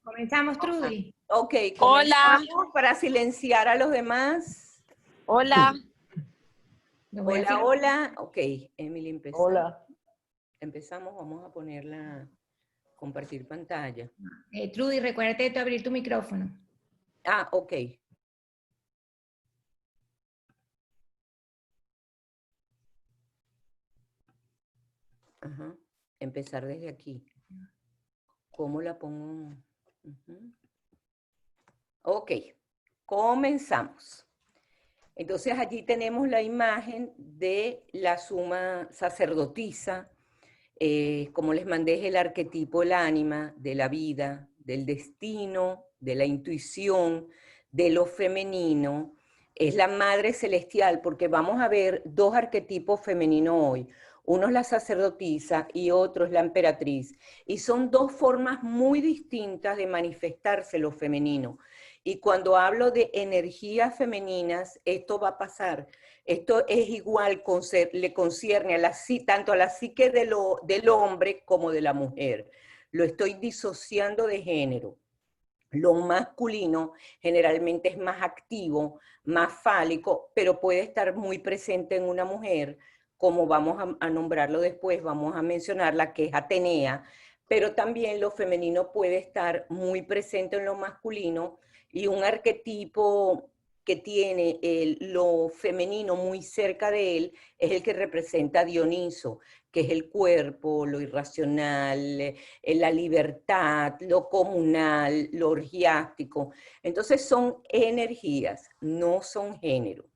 Comenzamos, Trudy. Ok, Hola. comenzamos para silenciar a los demás. Hola. Hola, hola. Ok, Emily, empezamos. Hola. Empezamos, vamos a ponerla, compartir pantalla. Trudy, recuérdate de abrir tu micrófono. Ah, ok. Ajá. Empezar desde aquí. ¿Cómo la pongo? Ok, comenzamos. Entonces allí tenemos la imagen de la suma sacerdotisa. Como les mandé, es el arquetipo, el ánima, de la vida, del destino, de la intuición, de lo femenino. Es la madre celestial, porque vamos a ver dos arquetipos femeninos hoy. Uno es la sacerdotisa y otro es la emperatriz. Y son dos formas muy distintas de manifestarse lo femenino. Y cuando hablo de energías femeninas, esto va a pasar. Esto es igual, le concierne tanto a la psique del hombre como de la mujer. Lo estoy disociando de género. Lo masculino generalmente es más activo, más fálico, pero puede estar muy presente en una mujer, como vamos a nombrarlo después, vamos a mencionarla, que es Atenea, pero también lo femenino puede estar muy presente en lo masculino, y un arquetipo que tiene lo femenino muy cerca de él es el que representa a Dioniso, que es el cuerpo, lo irracional, la libertad, lo comunal, lo orgiástico. Entonces son energías, no son género.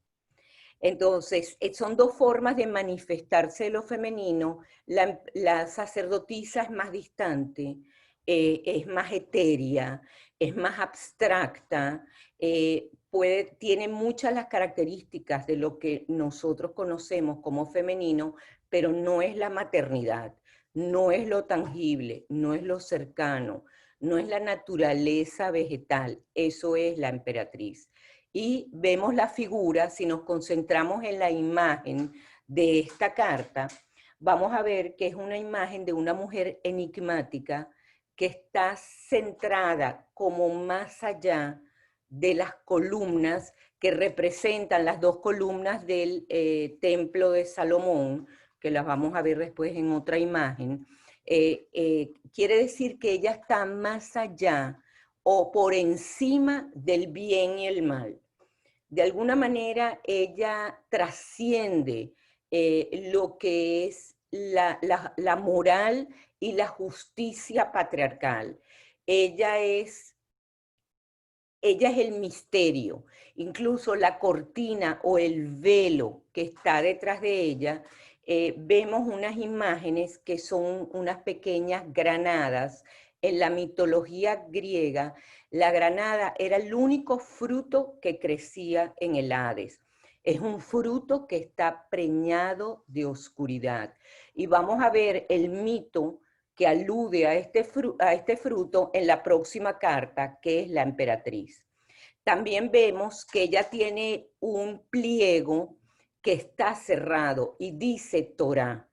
Entonces, son dos formas de manifestarse lo femenino. La sacerdotisa es más distante, es más etérea, es más abstracta, tiene muchas las características de lo que nosotros conocemos como femenino, pero no es la maternidad, no es lo tangible, no es lo cercano, no es la naturaleza vegetal, eso es la emperatriz. Y vemos la figura, si nos concentramos en la imagen de esta carta, vamos a ver que es una imagen de una mujer enigmática que está centrada como más allá de las columnas que representan las dos columnas del templo de Salomón, que las vamos a ver después en otra imagen. Quiere decir que ella está más allá o por encima del bien y el mal. De alguna manera ella trasciende lo que es la moral y la justicia patriarcal. Ella es el misterio. Incluso la cortina o el velo que está detrás de ella, vemos unas imágenes que son unas pequeñas granadas. En la mitología griega, la granada era el único fruto que crecía en el Hades. Es un fruto que está preñado de oscuridad. Y vamos a ver el mito que alude a este fruto en la próxima carta, que es la emperatriz. También vemos que ella tiene un pliego que está cerrado y dice Torah.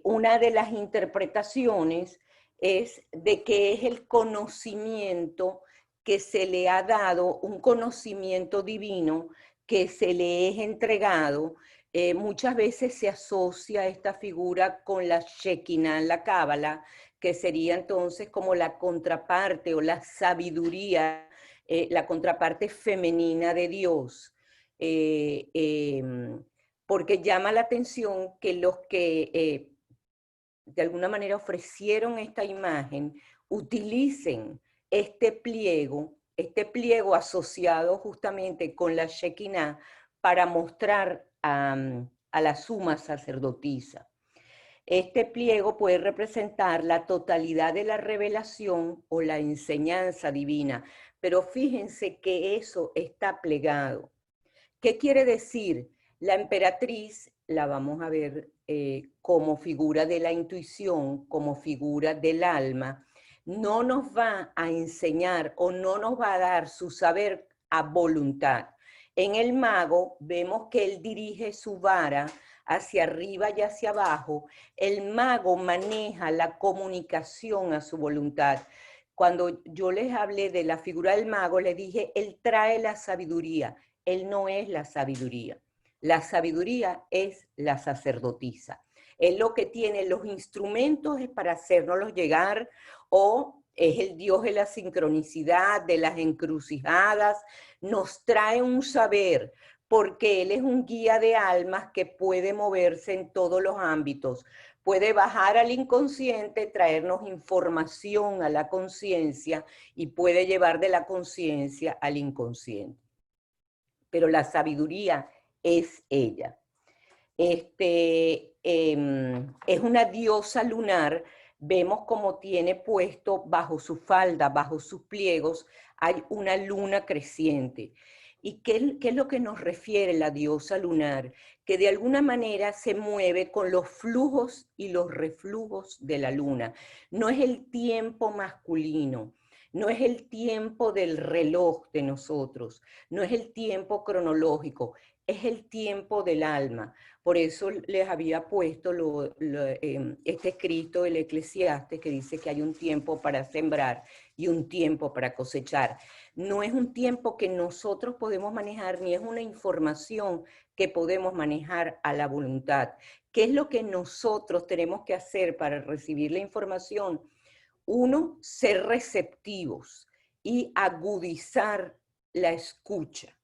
Una de las interpretaciones es de que es el conocimiento que se le ha dado, un conocimiento divino que se le es entregado. Muchas veces se asocia esta figura con la Shekinah en la Cábala, que sería entonces como la contraparte o la sabiduría, la contraparte femenina de Dios. Porque llama la atención que los que de alguna manera ofrecieron esta imagen utilicen este pliego asociado justamente con la Shekinah para mostrar a la suma sacerdotisa. Este pliego puede representar la totalidad de la revelación o la enseñanza divina, pero fíjense que eso está plegado. ¿Qué quiere decir? La emperatriz la vamos a ver como figura de la intuición, como figura del alma. No nos va a enseñar o no nos va a dar su saber a voluntad. En el mago vemos que él dirige su vara hacia arriba y hacia abajo, el mago maneja la comunicación a su voluntad. Cuando yo les hablé de la figura del mago, les dije, él trae la sabiduría, él no es la sabiduría. La sabiduría es la sacerdotisa. Él lo que tiene los instrumentos es para hacérnoslos llegar, o es el Dios de la sincronicidad, de las encrucijadas, nos trae un saber, porque Él es un guía de almas que puede moverse en todos los ámbitos. Puede bajar al inconsciente, traernos información a la conciencia y puede llevar de la conciencia al inconsciente. Pero la sabiduría es ella. Es una diosa lunar. Vemos como tiene puesto bajo su falda, bajo sus pliegos, hay una luna creciente. ¿Y qué es lo que nos refiere la diosa lunar? Que de alguna manera se mueve con los flujos y los reflujos de la luna. No es el tiempo masculino, no es el tiempo del reloj de nosotros, no es el tiempo cronológico, es el tiempo del alma. Por eso les había puesto este escrito del Eclesiastes que dice que hay un tiempo para sembrar y un tiempo para cosechar. No es un tiempo que nosotros podemos manejar, ni es una información que podemos manejar a la voluntad. ¿Qué es lo que nosotros tenemos que hacer para recibir la información? Uno, ser receptivos y agudizar la escucha.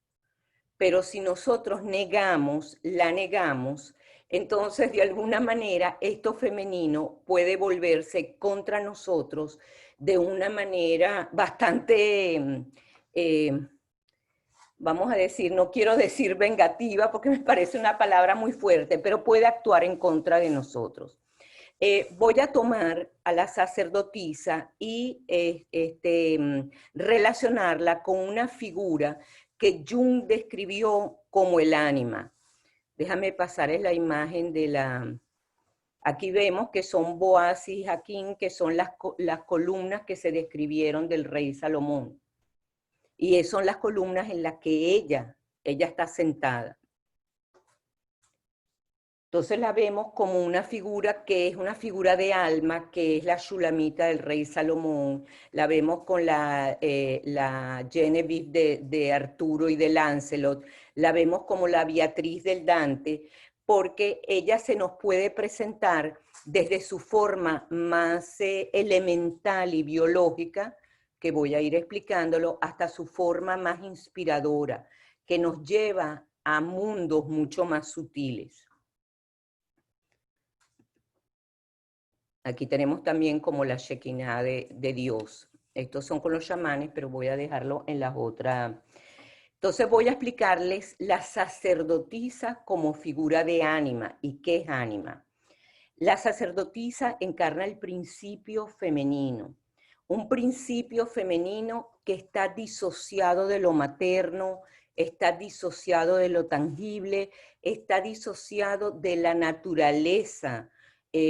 Pero si nosotros negamos, la negamos, entonces de alguna manera esto femenino puede volverse contra nosotros de una manera bastante, vamos a decir, no quiero decir vengativa porque me parece una palabra muy fuerte, pero puede actuar en contra de nosotros. Voy a tomar a la sacerdotisa y relacionarla con una figura que Jung describió como el ánima. Déjame pasarles la imagen de la... Aquí vemos que son Boaz y Jaquín, que son las columnas que se describieron del rey Salomón. Y son las columnas en las que ella está sentada. Entonces la vemos como una figura que es una figura de alma, que es la Shulamita del rey Salomón. La vemos con la Genevieve de Arturo y de Lancelot. La vemos como la Beatriz del Dante, porque ella se nos puede presentar desde su forma más elemental y biológica, que voy a ir explicándolo, hasta su forma más inspiradora, que nos lleva a mundos mucho más sutiles. Aquí tenemos también como la Shekinah de Dios. Estos son con los chamanes, pero voy a dejarlo en las otras. Entonces voy a explicarles la sacerdotisa como figura de ánima. ¿Y qué es ánima? La sacerdotisa encarna el principio femenino. Un principio femenino que está disociado de lo materno, está disociado de lo tangible, está disociado de la naturaleza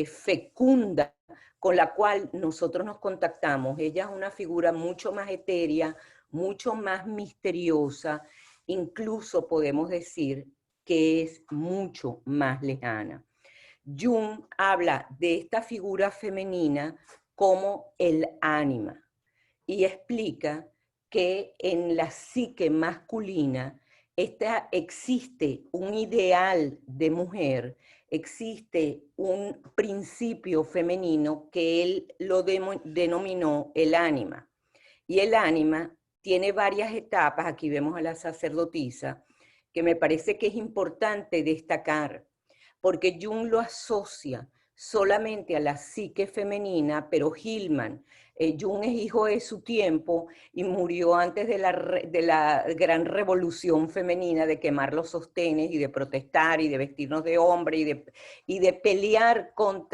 fecunda con la cual nosotros nos contactamos. Ella es una figura mucho más etérea, mucho más misteriosa, incluso podemos decir que es mucho más lejana. Jung habla de esta figura femenina como el ánima y explica que en la psique masculina existe un ideal de mujer, existe un principio femenino que él lo denominó el ánima. Y el ánima tiene varias etapas, aquí vemos a la sacerdotisa, que me parece que es importante destacar, porque Jung lo asocia solamente a la psique femenina, pero Hillman, Jung es hijo de su tiempo y murió antes de la gran revolución femenina de quemar los sostenes y de protestar y de vestirnos de hombre y de pelear con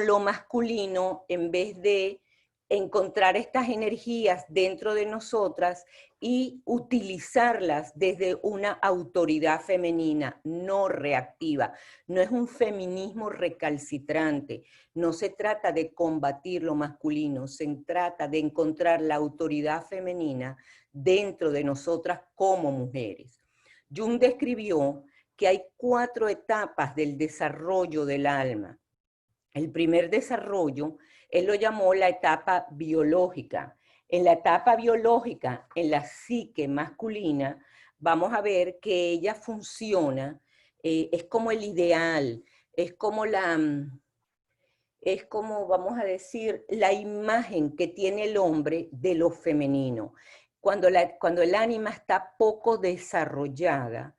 lo masculino en vez de encontrar estas energías dentro de nosotras y utilizarlas desde una autoridad femenina, no reactiva. No es un feminismo recalcitrante, no se trata de combatir lo masculino, se trata de encontrar la autoridad femenina dentro de nosotras como mujeres. Jung describió que hay 4 etapas del desarrollo del alma. El primer desarrollo, él lo llamó la etapa biológica. En la etapa biológica, en la psique masculina, vamos a ver que ella funciona, es como el ideal, es como vamos a decir, la imagen que tiene el hombre de lo femenino. Cuando el ánima está poco desarrollada,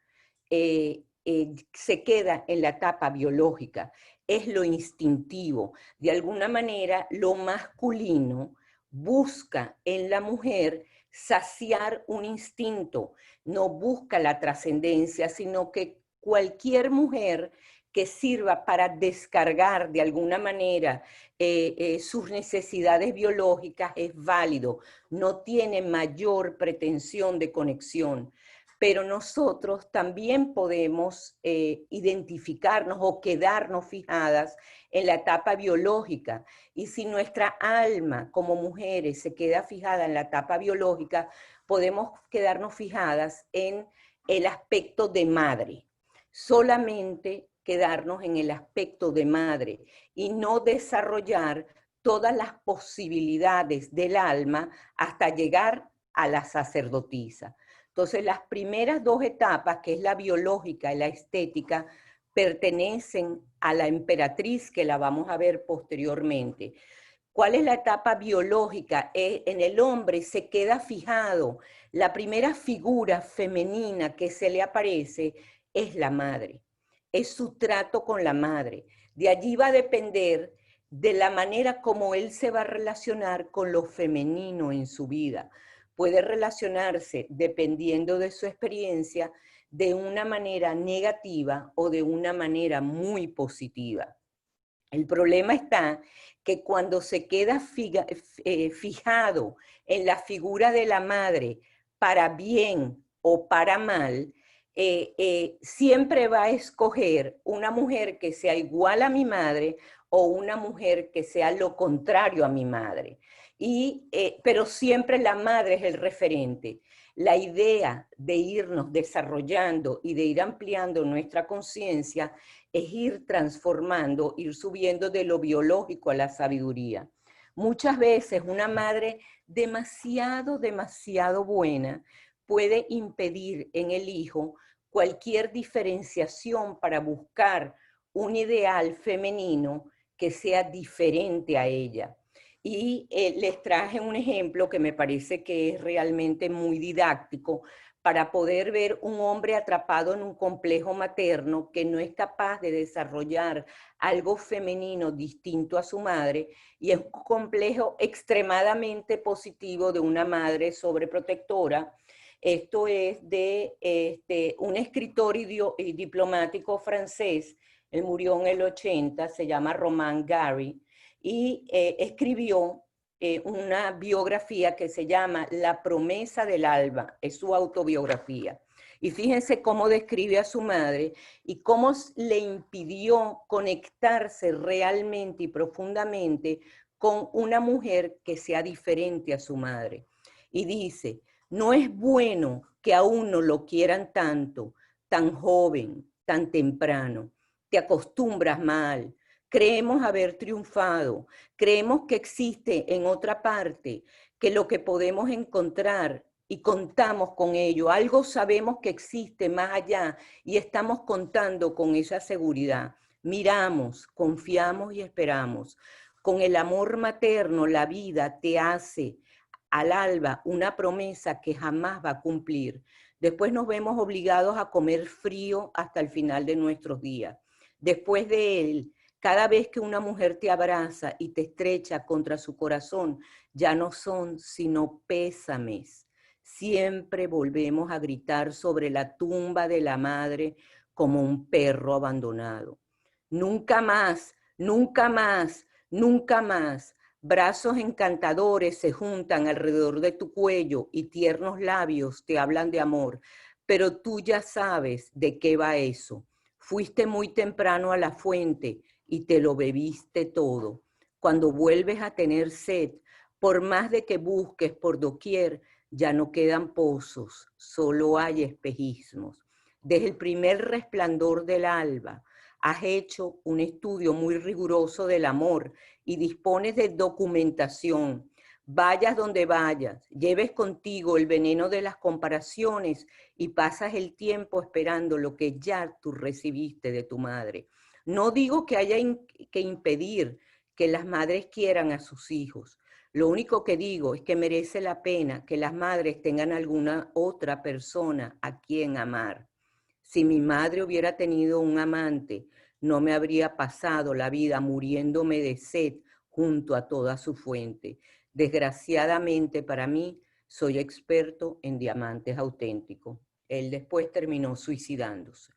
se queda en la etapa biológica, es lo instintivo. De alguna manera, lo masculino busca en la mujer saciar un instinto, no busca la trascendencia, sino que cualquier mujer que sirva para descargar de alguna manera sus necesidades biológicas es válido, no tiene mayor pretensión de conexión. Pero nosotros también podemos identificarnos o quedarnos fijadas en la etapa biológica. Y si nuestra alma como mujeres se queda fijada en la etapa biológica, podemos quedarnos fijadas en el aspecto de madre. Solamente quedarnos en el aspecto de madre y no desarrollar todas las posibilidades del alma hasta llegar a la sacerdotisa. Entonces, las primeras 2 etapas, que es la biológica y la estética, pertenecen a la emperatriz, que la vamos a ver posteriormente. ¿Cuál es la etapa biológica? En el hombre se queda fijado. La primera figura femenina que se le aparece es la madre. Es su trato con la madre. De allí va a depender de la manera como él se va a relacionar con lo femenino en su vida. Puede relacionarse, dependiendo de su experiencia, de una manera negativa o de una manera muy positiva. El problema está que cuando se queda fijado en la figura de la madre para bien o para mal, siempre va a escoger una mujer que sea igual a mi madre o una mujer que sea lo contrario a mi madre. Pero siempre la madre es el referente. La idea de irnos desarrollando y de ir ampliando nuestra conciencia es ir transformando, ir subiendo de lo biológico a la sabiduría. Muchas veces una madre demasiado buena puede impedir en el hijo cualquier diferenciación para buscar un ideal femenino que sea diferente a ella. Y les traje un ejemplo que me parece que es realmente muy didáctico para poder ver un hombre atrapado en un complejo materno que no es capaz de desarrollar algo femenino distinto a su madre, y es un complejo extremadamente positivo de una madre sobreprotectora. Esto es de un escritor y diplomático francés, él murió en el 80, se llama Romain Gary, y escribió una biografía que se llama La promesa del alba, es su autobiografía. Y fíjense cómo describe a su madre y cómo le impidió conectarse realmente y profundamente con una mujer que sea diferente a su madre. Y dice, no es bueno que a uno lo quieran tanto, tan joven, tan temprano. Te acostumbras mal. Creemos haber triunfado, creemos que existe en otra parte, que lo que podemos encontrar y contamos con ello, algo sabemos que existe más allá y estamos contando con esa seguridad. Miramos, confiamos y esperamos. Con el amor materno, la vida te hace al alba una promesa que jamás va a cumplir. Después nos vemos obligados a comer frío hasta el final de nuestros días. Después de él, cada vez que una mujer te abraza y te estrecha contra su corazón, ya no son sino pésames. Siempre volvemos a gritar sobre la tumba de la madre como un perro abandonado. Nunca más, nunca más, nunca más. Brazos encantadores se juntan alrededor de tu cuello y tiernos labios te hablan de amor, pero tú ya sabes de qué va eso. Fuiste muy temprano a la fuente y te lo bebiste todo. Cuando vuelves a tener sed, por más de que busques por doquier, ya no quedan pozos, solo hay espejismos. desde el primer resplandor del alba, has hecho un estudio muy riguroso del amor y dispones de documentación. Vayas donde vayas, lleves contigo el veneno de las comparaciones y pasas el tiempo esperando lo que ya tú recibiste de tu madre. No digo que haya que impedir que las madres quieran a sus hijos. Lo único que digo es que merece la pena que las madres tengan alguna otra persona a quien amar. Si mi madre hubiera tenido un amante, no me habría pasado la vida muriéndome de sed junto a toda su fuente. Desgraciadamente para mí, soy experto en diamantes auténticos. Él después terminó suicidándose.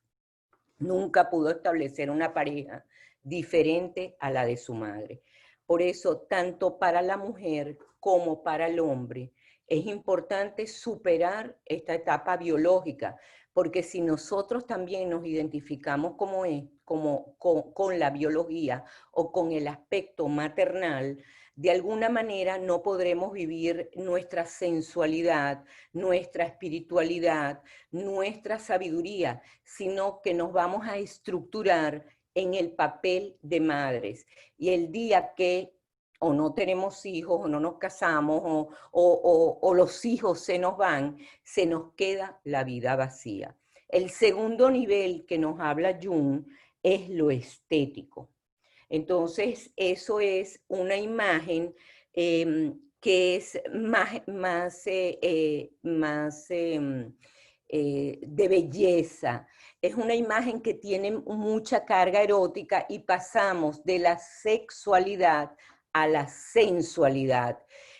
Nunca pudo establecer una pareja diferente a la de su madre. Por eso, tanto para la mujer como para el hombre, es importante superar esta etapa biológica, porque si nosotros también nos identificamos con la biología o con el aspecto maternal, de alguna manera no podremos vivir nuestra sensualidad, nuestra espiritualidad, nuestra sabiduría, sino que nos vamos a estructurar en el papel de madres. Y el día que o no tenemos hijos, o no nos casamos, o los hijos se nos van, se nos queda la vida vacía. El segundo nivel que nos habla Jung es lo estético. Entonces, eso es una imagen que es más de belleza. Es una imagen que tiene mucha carga erótica y pasamos de la sexualidad a la sensualidad.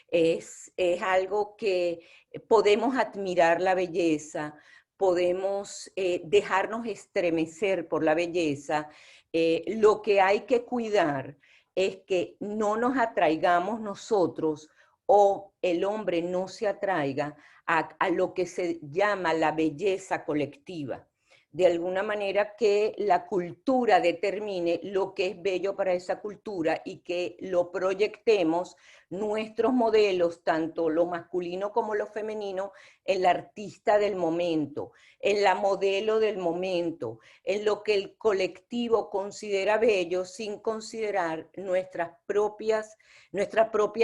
Es algo que podemos admirar la belleza, podemos dejarnos estremecer por la belleza. Lo que hay que cuidar es que no nos atraigamos nosotros o el hombre no se atraiga a lo que se llama la belleza colectiva. De alguna manera que la cultura determine lo que es bello para esa cultura y que lo proyectemos nuestros modelos, tanto lo masculino como lo femenino, en la artista del momento, en la modelo del momento, en lo que el colectivo considera bello sin considerar nuestra propia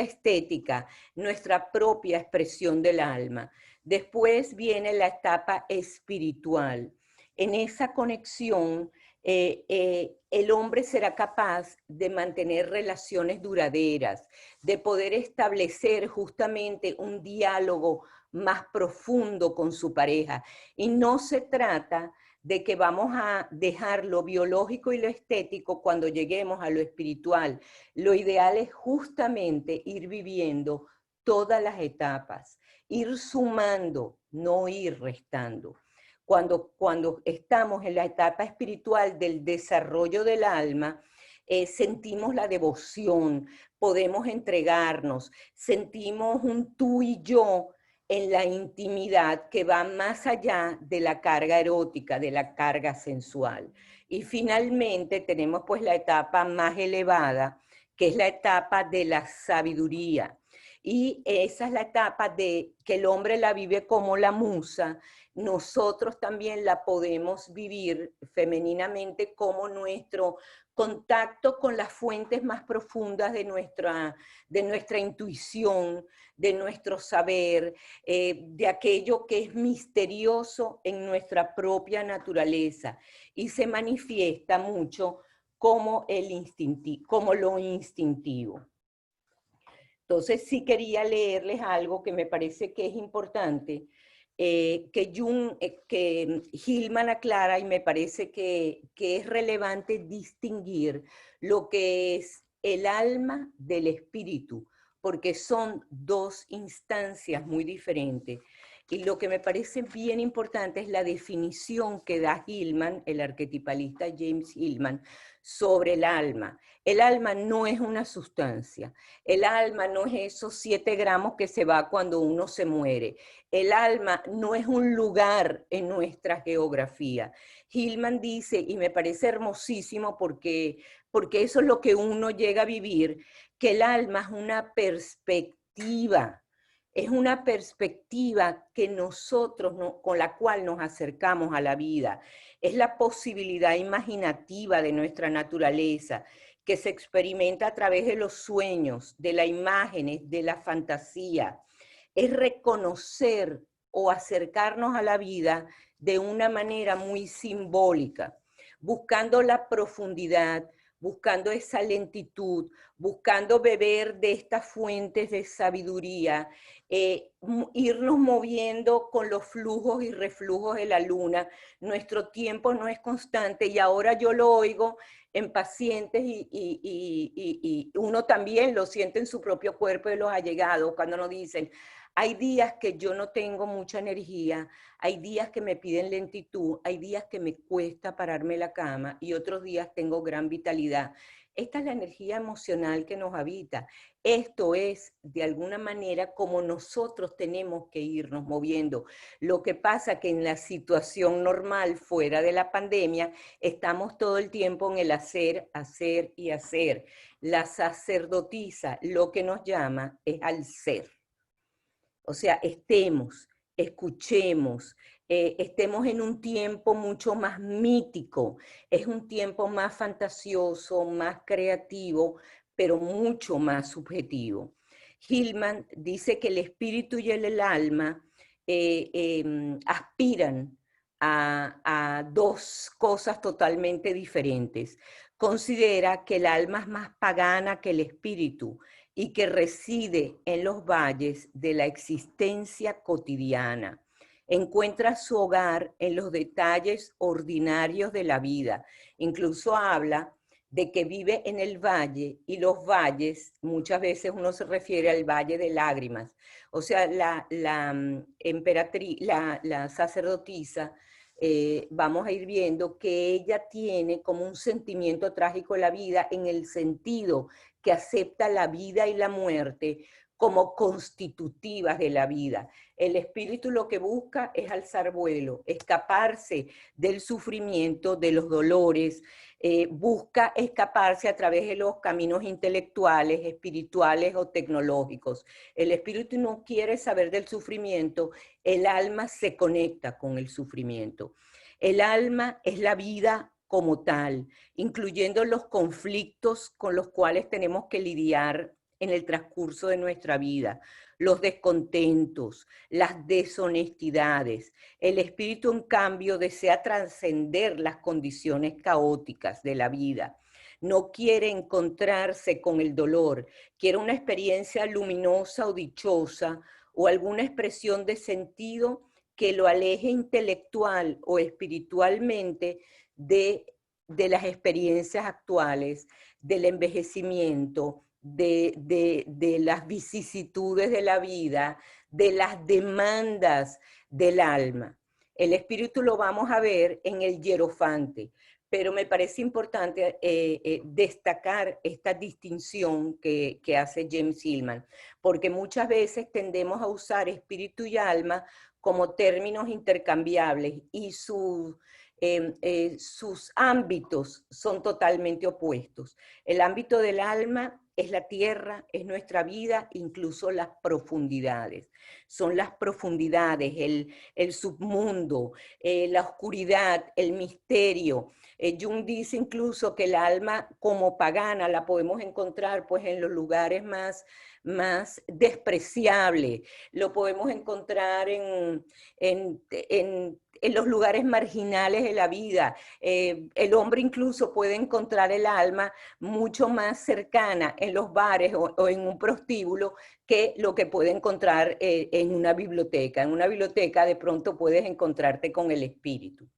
estética, nuestra propia expresión del alma. Después viene la etapa espiritual. En esa conexión, el hombre será capaz de mantener relaciones duraderas, de poder establecer justamente un diálogo más profundo con su pareja. Y no se trata de que vamos a dejar lo biológico y lo estético cuando lleguemos a lo espiritual. Lo ideal es justamente ir viviendo todas las etapas, ir sumando, no ir restando. Cuando estamos en la etapa espiritual del desarrollo del alma, sentimos la devoción, podemos entregarnos, sentimos un tú y yo en la intimidad que va más allá de la carga erótica, de la carga sensual. Y finalmente tenemos pues la etapa más elevada, que es la etapa de la sabiduría. Y esa es la etapa de que el hombre la vive como la musa. Nosotros también la podemos vivir femeninamente como nuestro contacto con las fuentes más profundas de nuestra intuición, de nuestro saber, de aquello que es misterioso en nuestra propia naturaleza y se manifiesta mucho como lo instintivo. Entonces sí quería leerles algo que me parece que es importante, que Hillman aclara y me parece que es relevante distinguir lo que es el alma del espíritu, porque son dos instancias muy diferentes. Y lo que me parece bien importante es la definición que da Hillman, el arquetipalista James Hillman, sobre el alma. El alma no es una sustancia. El alma no es esos 7 gramos que se va cuando uno se muere. El alma no es un lugar en nuestra geografía. Hillman dice, y me parece hermosísimo porque eso es lo que uno llega a vivir, que el alma es una perspectiva. es una perspectiva que con la cual nos acercamos a la vida. Es la posibilidad imaginativa de nuestra naturaleza, que se experimenta a través de los sueños, de las imágenes, de la fantasía. Es reconocer o acercarnos a la vida de una manera muy simbólica, buscando la profundidad, buscando esa lentitud, buscando beber de estas fuentes de sabiduría, irnos moviendo con los flujos y reflujos de la luna. Nuestro tiempo no es constante y ahora yo lo oigo en pacientes y uno también lo siente en su propio cuerpo de los allegados cuando nos dicen, hay días que yo no tengo mucha energía, hay días que me piden lentitud, hay días que me cuesta pararme la cama y otros días tengo gran vitalidad. Esta es la energía emocional que nos habita. Esto es, de alguna manera, como nosotros tenemos que irnos moviendo. Lo que pasa que en la situación normal, fuera de la pandemia, estamos todo el tiempo en el hacer, hacer y hacer. La sacerdotisa lo que nos llama es al ser. O sea, escuchemos, estemos en un tiempo mucho más mítico, es un tiempo más fantasioso, más creativo, pero mucho más subjetivo. Hillman dice que el espíritu y el alma aspiran a dos cosas totalmente diferentes. Considera que el alma es más pagana que el espíritu, y que reside en los valles de la existencia cotidiana. Encuentra su hogar en los detalles ordinarios de la vida. Incluso habla de que vive en el valle, y los valles, muchas veces uno se refiere al valle de lágrimas. O sea, emperatriz, la sacerdotisa, vamos a ir viendo que ella tiene como un sentimiento trágico de la vida, en el sentido que acepta la vida y la muerte como constitutivas de la vida. El espíritu lo que busca es alzar vuelo, escaparse del sufrimiento, de los dolores, busca escaparse a través de los caminos intelectuales, espirituales o tecnológicos. El espíritu no quiere saber del sufrimiento, el alma se conecta con el sufrimiento. El alma es la vida como tal, incluyendo los conflictos con los cuales tenemos que lidiar en el transcurso de nuestra vida, los descontentos, las deshonestidades. El espíritu, en cambio, desea trascender las condiciones caóticas de la vida. No quiere encontrarse con el dolor, quiere una experiencia luminosa o dichosa o alguna expresión de sentido que lo aleje intelectual o espiritualmente de las experiencias actuales, del envejecimiento, de las vicisitudes de la vida, de las demandas del alma. El espíritu lo vamos a ver en el hierofante, pero me parece importante destacar esta distinción que hace James Hillman, porque muchas veces tendemos a usar espíritu y alma como términos intercambiables y sus ámbitos son totalmente opuestos. El ámbito del alma es la tierra, es nuestra vida, incluso las profundidades. Son las profundidades, el submundo, la oscuridad, el misterio. Jung dice incluso que el alma como pagana la podemos encontrar pues en los lugares más despreciables. Lo podemos encontrar en los lugares marginales de la vida. El hombre incluso puede encontrar el alma mucho más cercana en los bares o en un prostíbulo que lo que puede encontrar en una biblioteca. En una biblioteca de pronto puedes encontrarte con el espíritu.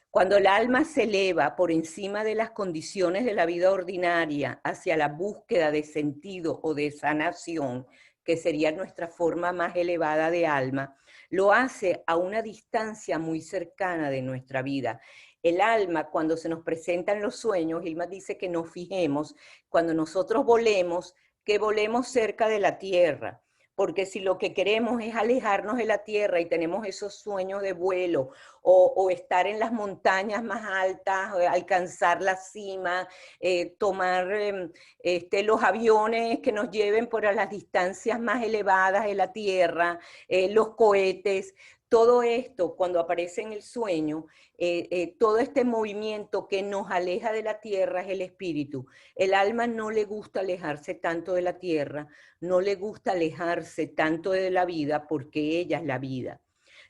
Cuando el alma se eleva por encima de las condiciones de la vida ordinaria hacia la búsqueda de sentido o de sanación, que sería nuestra forma más elevada de alma, lo hace a una distancia muy cercana de nuestra vida. El alma, cuando se nos presentan los sueños, Hilma dice que nos fijemos, cuando nosotros volemos, que volemos cerca de la tierra, porque si lo que queremos es alejarnos de la tierra y tenemos esos sueños de vuelo o estar en las montañas más altas, alcanzar la cima, tomar los aviones que nos lleven por las distancias más elevadas de la tierra, los cohetes, todo esto cuando aparece en el sueño, todo este movimiento que nos aleja de la tierra es el espíritu. El alma no le gusta alejarse tanto de la tierra, no le gusta alejarse tanto de la vida porque ella es la vida.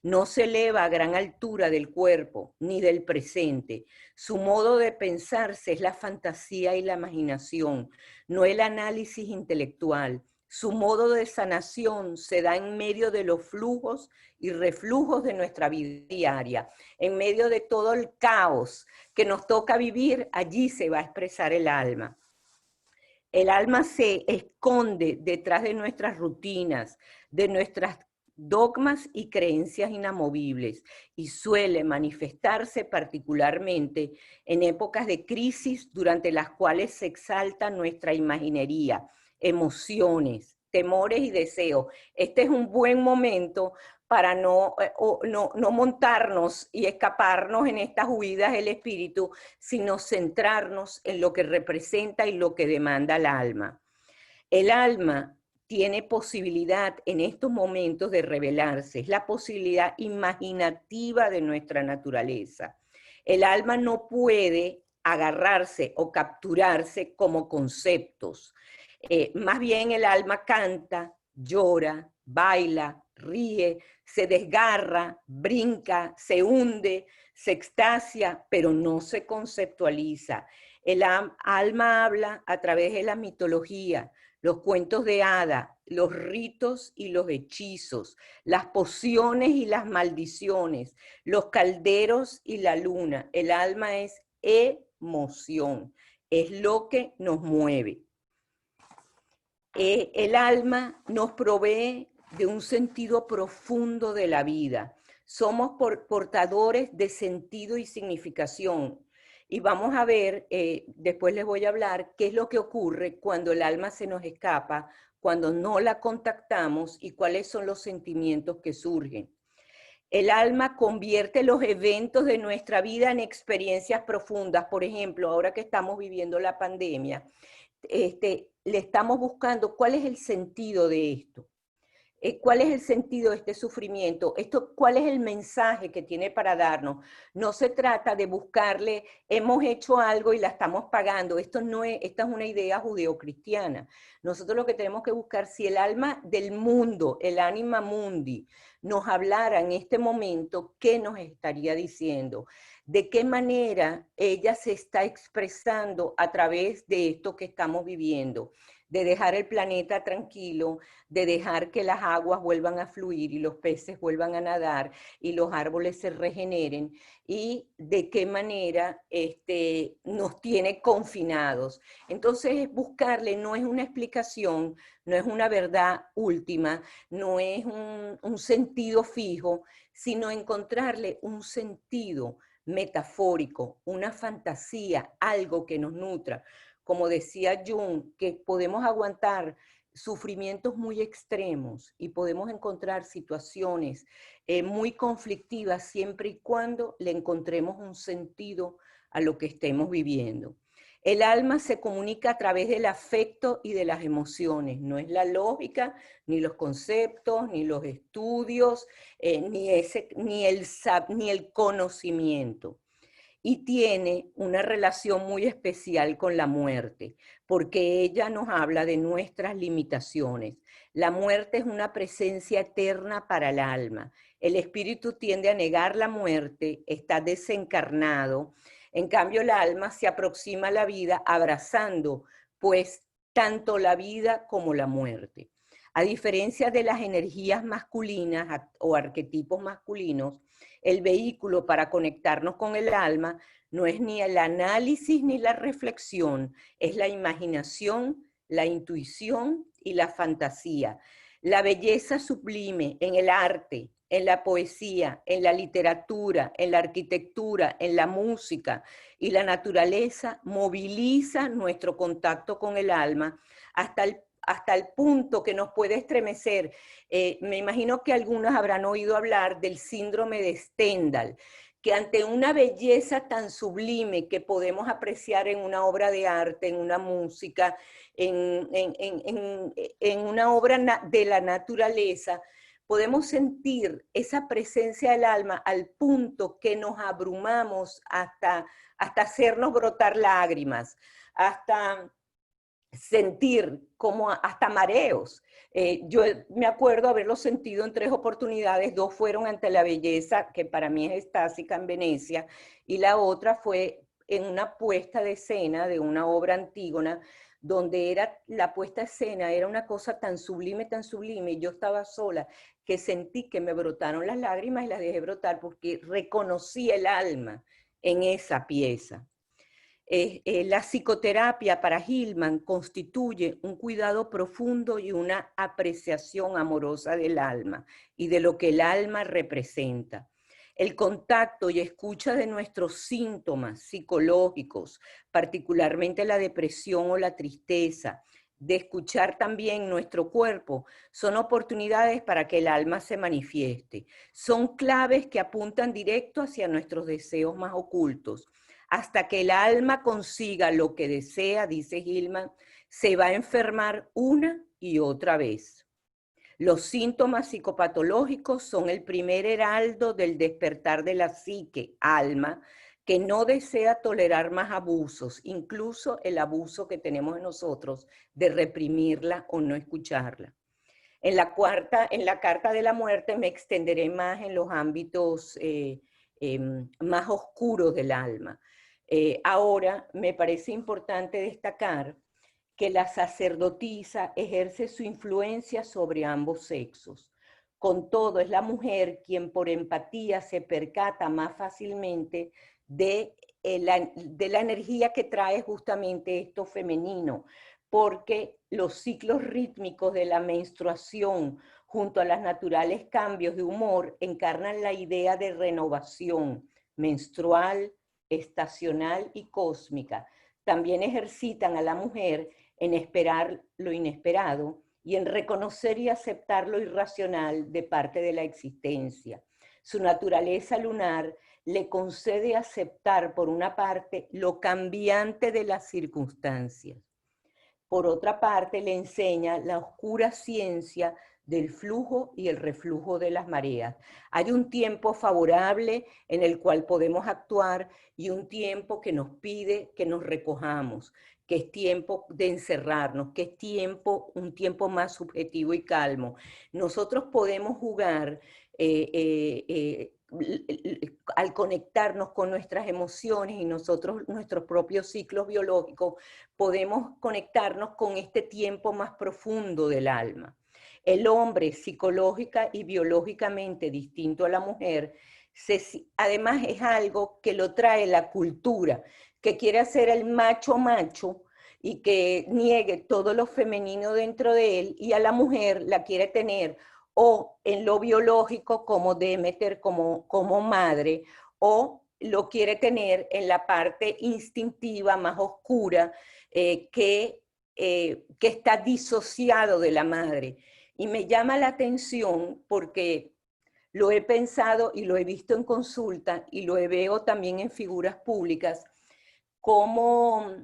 No se eleva a gran altura del cuerpo ni del presente. Su modo de pensarse es la fantasía y la imaginación, no el análisis intelectual. Su modo de sanación se da en medio de los flujos y reflujos de nuestra vida diaria. En medio de todo el caos que nos toca vivir, allí se va a expresar el alma. El alma se esconde detrás de nuestras rutinas, de nuestras dogmas y creencias inamovibles y suele manifestarse particularmente en épocas de crisis durante las cuales se exalta nuestra imaginería, emociones, temores y deseos. Este es un buen momento para no montarnos y escaparnos en estas huidas del espíritu, sino centrarnos en lo que representa y lo que demanda el alma. El alma tiene posibilidad en estos momentos de revelarse, es la posibilidad imaginativa de nuestra naturaleza. El alma no puede agarrarse o capturarse como conceptos. Más bien el alma canta, llora, baila, ríe, se desgarra, brinca, se hunde, se extasia, pero no se conceptualiza. El alma habla a través de la mitología, los cuentos de hada, los ritos y los hechizos, las pociones y las maldiciones, los calderos y la luna. El alma es emoción, es lo que nos mueve. El alma nos provee de un sentido profundo de la vida. Somos portadores de sentido y significación. Y vamos a ver, después les voy a hablar, qué es lo que ocurre cuando el alma se nos escapa, cuando no la contactamos y cuáles son los sentimientos que surgen. El alma convierte los eventos de nuestra vida en experiencias profundas. Por ejemplo, ahora que estamos viviendo la pandemia, le estamos buscando cuál es el sentido de esto. ¿Cuál es el sentido de este sufrimiento? ¿Cuál es el mensaje que tiene para darnos? No se trata de buscarle, hemos hecho algo y la estamos pagando. Esta es una idea judeocristiana. Nosotros lo que tenemos que buscar, si el alma del mundo, el anima mundi, nos hablara en este momento, ¿qué nos estaría diciendo? ¿De qué manera ella se está expresando a través de esto que estamos viviendo? De dejar el planeta tranquilo, de dejar que las aguas vuelvan a fluir y los peces vuelvan a nadar y los árboles se regeneren, y de qué manera nos tiene confinados. Entonces, buscarle no es una explicación, no es una verdad última, no es un sentido fijo, sino encontrarle un sentido metafórico, una fantasía, algo que nos nutra. Como decía Jung, que podemos aguantar sufrimientos muy extremos y podemos encontrar situaciones muy conflictivas siempre y cuando le encontremos un sentido a lo que estemos viviendo. El alma se comunica a través del afecto y de las emociones, no es la lógica, ni los conceptos, ni los estudios, ni el conocimiento. Y tiene una relación muy especial con la muerte, porque ella nos habla de nuestras limitaciones. La muerte es una presencia eterna para el alma. El espíritu tiende a negar la muerte, está desencarnado. En cambio, el alma se aproxima a la vida abrazando, pues, tanto la vida como la muerte. A diferencia de las energías masculinas o arquetipos masculinos, el vehículo para conectarnos con el alma no es ni el análisis ni la reflexión, es la imaginación, la intuición y la fantasía. La belleza sublime en el arte, en la poesía, en la literatura, en la arquitectura, en la música y la naturaleza moviliza nuestro contacto con el alma hasta el punto que nos puede estremecer. Me imagino que algunos habrán oído hablar del síndrome de Stendhal, que ante una belleza tan sublime que podemos apreciar en una obra de arte, en una música, en una obra de la naturaleza, podemos sentir esa presencia del alma al punto que nos abrumamos hasta hacernos brotar lágrimas, hasta sentir como hasta mareos. Yo me acuerdo haberlo sentido en 3 oportunidades, 2 fueron ante la belleza, que para mí es estática en Venecia, y la otra fue en una puesta de escena de una obra Antígona, donde era la puesta de escena, era una cosa tan sublime, y yo estaba sola, que sentí que me brotaron las lágrimas y las dejé brotar porque reconocí el alma en esa pieza. La psicoterapia para Hillman constituye un cuidado profundo y una apreciación amorosa del alma y de lo que el alma representa. El contacto y escucha de nuestros síntomas psicológicos, particularmente la depresión o la tristeza, de escuchar también nuestro cuerpo, son oportunidades para que el alma se manifieste. Son claves que apuntan directo hacia nuestros deseos más ocultos. Hasta que el alma consiga lo que desea, dice Hillman, se va a enfermar una y otra vez. Los síntomas psicopatológicos son el primer heraldo del despertar de la psique, alma, que no desea tolerar más abusos, incluso el abuso que tenemos en nosotros de reprimirla o no escucharla. En la carta de la muerte me extenderé más en los ámbitos más oscuros del alma. Ahora me parece importante destacar que la sacerdotisa ejerce su influencia sobre ambos sexos. Con todo, es la mujer quien por empatía se percata más fácilmente de la energía que trae justamente esto femenino, porque los ciclos rítmicos de la menstruación junto a los naturales cambios de humor encarnan la idea de renovación menstrual, estacional y cósmica. También ejercitan a la mujer en esperar lo inesperado y en reconocer y aceptar lo irracional de parte de la existencia. Su naturaleza lunar le concede aceptar, por una parte, lo cambiante de las circunstancias. Por otra parte, le enseña la oscura ciencia del flujo y el reflujo de las mareas. Hay un tiempo favorable en el cual podemos actuar y un tiempo que nos pide que nos recojamos, que es tiempo de encerrarnos, que es un tiempo más subjetivo y calmo. Nosotros podemos jugar al conectarnos con nuestras emociones y nuestros propios ciclos biológicos, podemos conectarnos con este tiempo más profundo del alma. El hombre, psicológica y biológicamente distinto a la mujer, además es algo que lo trae la cultura, que quiere hacer el macho macho y que niegue todo lo femenino dentro de él, y a la mujer la quiere tener o en lo biológico como Demeter, como madre, o lo quiere tener en la parte instintiva más oscura que está disociado de la madre. Y me llama la atención porque lo he pensado y lo he visto en consulta y lo veo también en figuras públicas, como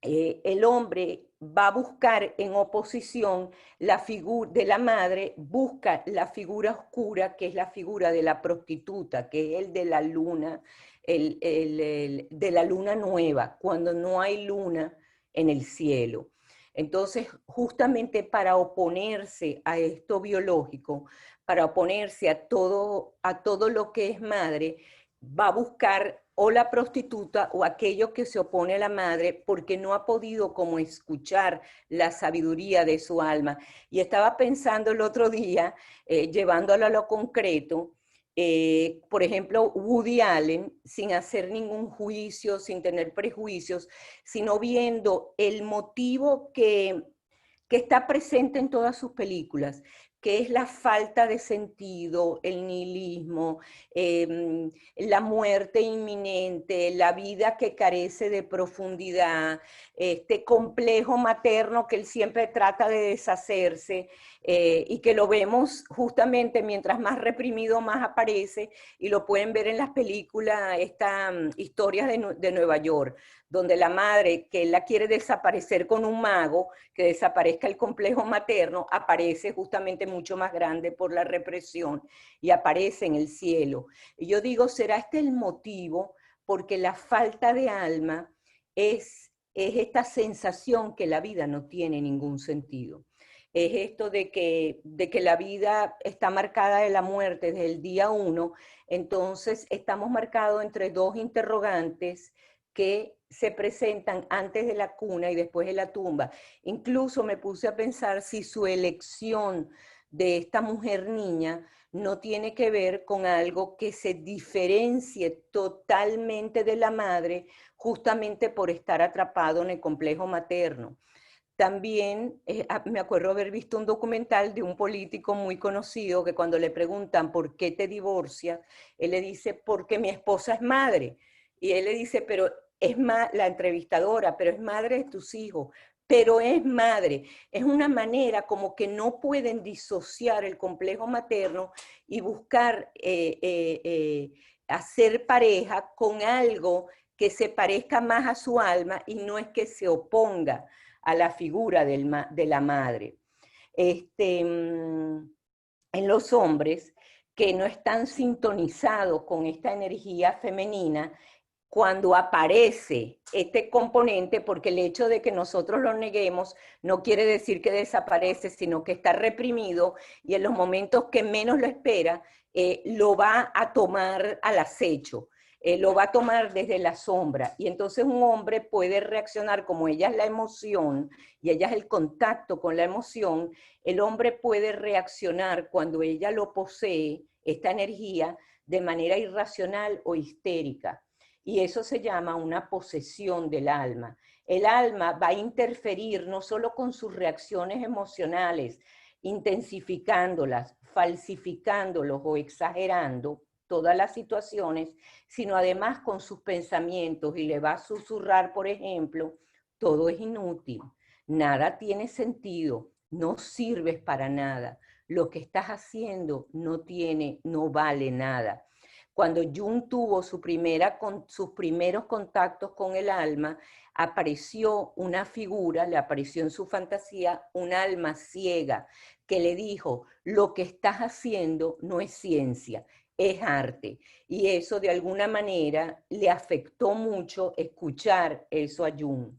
el hombre va a buscar en oposición la figura de la madre, busca la figura oscura, que es la figura de la prostituta, que es el de la luna, de la luna nueva, cuando no hay luna en el cielo. Entonces, justamente para oponerse a esto biológico, para oponerse a todo lo que es madre, va a buscar o la prostituta o aquello que se opone a la madre porque no ha podido como escuchar la sabiduría de su alma. Y estaba pensando el otro día, llevándolo a lo concreto, por ejemplo, Woody Allen, sin hacer ningún juicio, sin tener prejuicios, sino viendo el motivo que está presente en todas sus películas, que es la falta de sentido, el nihilismo, la muerte inminente, la vida que carece de profundidad, este complejo materno que él siempre trata de deshacerse, y que lo vemos justamente mientras más reprimido más aparece, y lo pueden ver en las películas, historias de Nueva York, donde la madre que él la quiere desaparecer con un mago, que desaparezca el complejo materno, aparece justamente mucho más grande por la represión y aparece en el cielo. Y yo digo, ¿será este el motivo? Porque la falta de alma es esta sensación que la vida no tiene ningún sentido. Es esto de que la vida está marcada de la muerte desde el día 1, entonces estamos marcados entre dos interrogantes que se presentan antes de la cuna y después de la tumba. Incluso me puse a pensar si su elección de esta mujer niña no tiene que ver con algo que se diferencie totalmente de la madre, justamente por estar atrapado en el complejo materno. También me acuerdo haber visto un documental de un político muy conocido que cuando le preguntan ¿por qué te divorcias? Él le dice, porque mi esposa es madre. Y él le dice, pero es la entrevistadora, pero es madre de tus hijos, pero es madre. Es una manera como que no pueden disociar el complejo materno y buscar hacer pareja con algo que se parezca más a su alma y no es que se oponga a la figura de la madre. En los hombres que no están sintonizados con esta energía femenina, cuando aparece este componente, porque el hecho de que nosotros lo neguemos no quiere decir que desaparece, sino que está reprimido y en los momentos que menos lo espera, lo va a tomar al acecho. Lo va a tomar desde la sombra y entonces un hombre puede reaccionar como ella es la emoción y ella es el contacto con la emoción, el hombre puede reaccionar cuando ella lo posee, esta energía, de manera irracional o histérica. Y eso se llama una posesión del alma. El alma va a interferir no solo con sus reacciones emocionales, intensificándolas, falsificándolos o exagerando todas las situaciones, sino además con sus pensamientos y le va a susurrar, por ejemplo, todo es inútil, nada tiene sentido, no sirves para nada, lo que estás haciendo no vale nada. Cuando Jung tuvo sus primeros contactos con el alma, apareció una figura, le apareció en su fantasía un alma ciega que le dijo, lo que estás haciendo no es ciencia, es arte. Y eso de alguna manera le afectó mucho escuchar eso a Jung.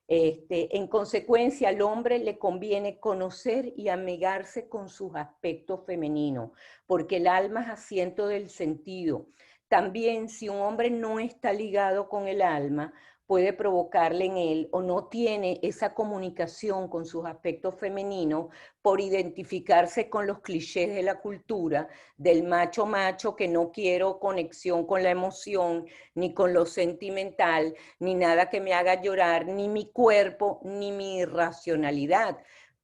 En consecuencia, al hombre le conviene conocer y amigarse con sus aspectos femeninos, porque el alma es asiento del sentido. También, si un hombre no está ligado con el alma, puede provocarle en él o no tiene esa comunicación con sus aspectos femeninos por identificarse con los clichés de la cultura, del macho macho que no quiero conexión con la emoción, ni con lo sentimental, ni nada que me haga llorar, ni mi cuerpo, ni mi irracionalidad.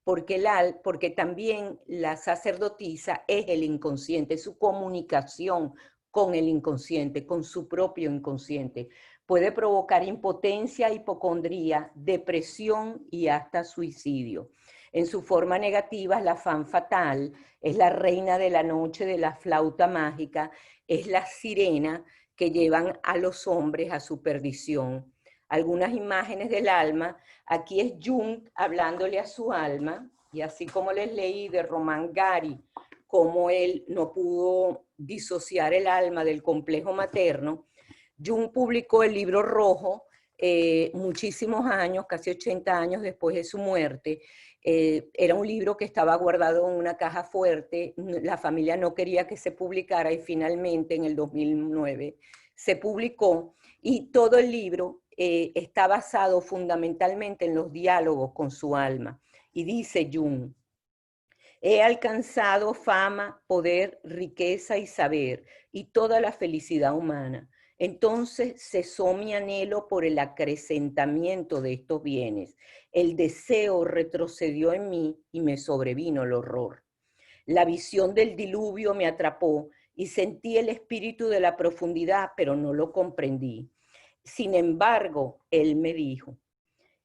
Porque también la sacerdotisa es el inconsciente, su comunicación con el inconsciente, con su propio inconsciente. Puede provocar impotencia, hipocondría, depresión y hasta suicidio. En su forma negativa, la femme fatale es la reina de la noche de la flauta mágica, es la sirena que llevan a los hombres a su perdición. Algunas imágenes del alma, aquí es Jung hablándole a su alma, y así como les leí de Romain Gary, cómo él no pudo disociar el alma del complejo materno, Jung publicó el libro rojo muchísimos años, casi 80 años después de su muerte. Era un libro que estaba guardado en una caja fuerte, la familia no quería que se publicara y finalmente en el 2009 se publicó y todo el libro está basado fundamentalmente en los diálogos con su alma. Y dice Jung, he alcanzado fama, poder, riqueza y saber y toda la felicidad humana. Entonces cesó mi anhelo por el acrecentamiento de estos bienes. El deseo retrocedió en mí y me sobrevino el horror. La visión del diluvio me atrapó y sentí el espíritu de la profundidad, pero no lo comprendí. Sin embargo, él me dijo,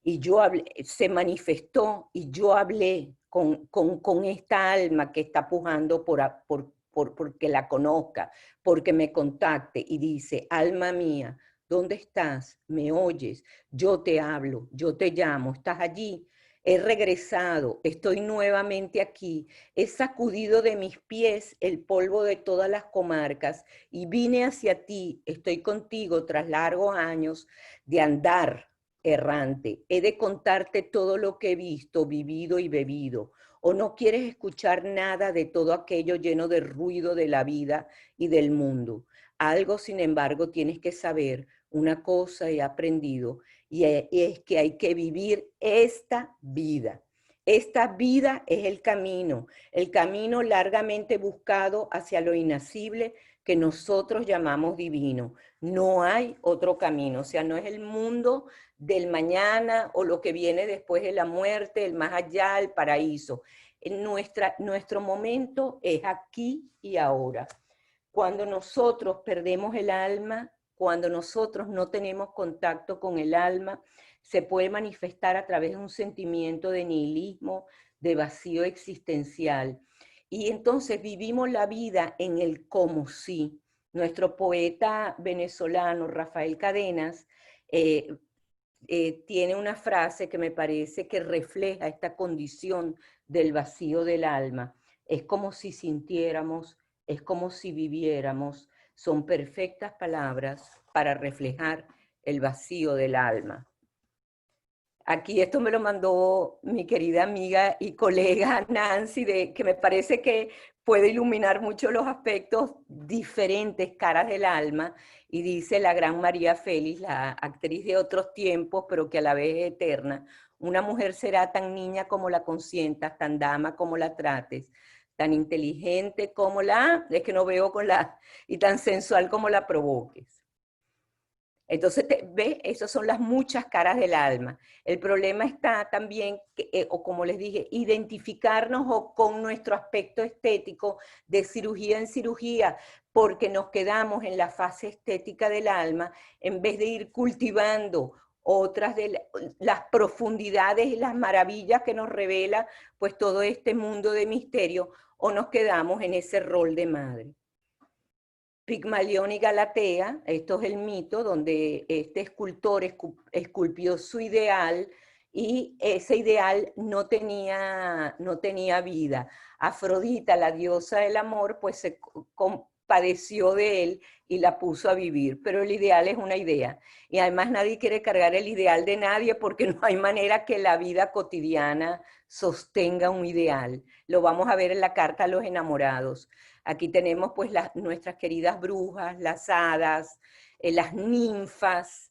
y yo hablé, se manifestó y yo hablé con esta alma que está pujando porque la conozca, porque me contacte y dice, alma mía, ¿dónde estás? ¿Me oyes? Yo te hablo, yo te llamo, ¿estás allí? He regresado, estoy nuevamente aquí, he sacudido de mis pies el polvo de todas las comarcas y vine hacia ti, estoy contigo tras largos años de andar errante. He de contarte todo lo que he visto, vivido y bebido. ¿O no quieres escuchar nada de todo aquello lleno de ruido de la vida y del mundo? Algo, sin embargo, tienes que saber. Una cosa he aprendido y es que hay que vivir esta vida. Esta vida es el camino largamente buscado hacia lo inacible que nosotros llamamos divino. No hay otro camino, o sea, no es el mundo del mañana o lo que viene después de la muerte, el más allá, el paraíso. Nuestro momento es aquí y ahora. Cuando nosotros perdemos el alma, cuando nosotros no tenemos contacto con el alma, se puede manifestar a través de un sentimiento de nihilismo, de vacío existencial. Y entonces vivimos la vida en el como si. Nuestro poeta venezolano, Rafael Cadenas, tiene una frase que me parece que refleja esta condición del vacío del alma. Es como si sintiéramos, es como si viviéramos. Son perfectas palabras para reflejar el vacío del alma. Aquí esto me lo mandó mi querida amiga y colega Nancy, que me parece que puede iluminar mucho los aspectos diferentes, caras del alma, y dice la gran María Félix, la actriz de otros tiempos, pero que a la vez es eterna, una mujer será tan niña como la consientas, tan dama como la trates, tan inteligente como es que no veo y tan sensual como la provoques. Entonces, ¿ves? Esas son las muchas caras del alma. El problema está también, o como les dije, identificarnos con nuestro aspecto estético de cirugía en cirugía, porque nos quedamos en la fase estética del alma en vez de ir cultivando otras de las profundidades y las maravillas que nos revela pues todo este mundo de misterio, o nos quedamos en ese rol de madre. Pigmalión y Galatea, esto es el mito donde este escultor esculpió su ideal y ese ideal no tenía vida. Afrodita, la diosa del amor, pues se compadeció de él y la puso a vivir, pero el ideal es una idea. Y además nadie quiere cargar el ideal de nadie porque no hay manera que la vida cotidiana sostenga un ideal. Lo vamos a ver en la carta a los enamorados. Aquí tenemos pues nuestras queridas brujas, las hadas, las ninfas.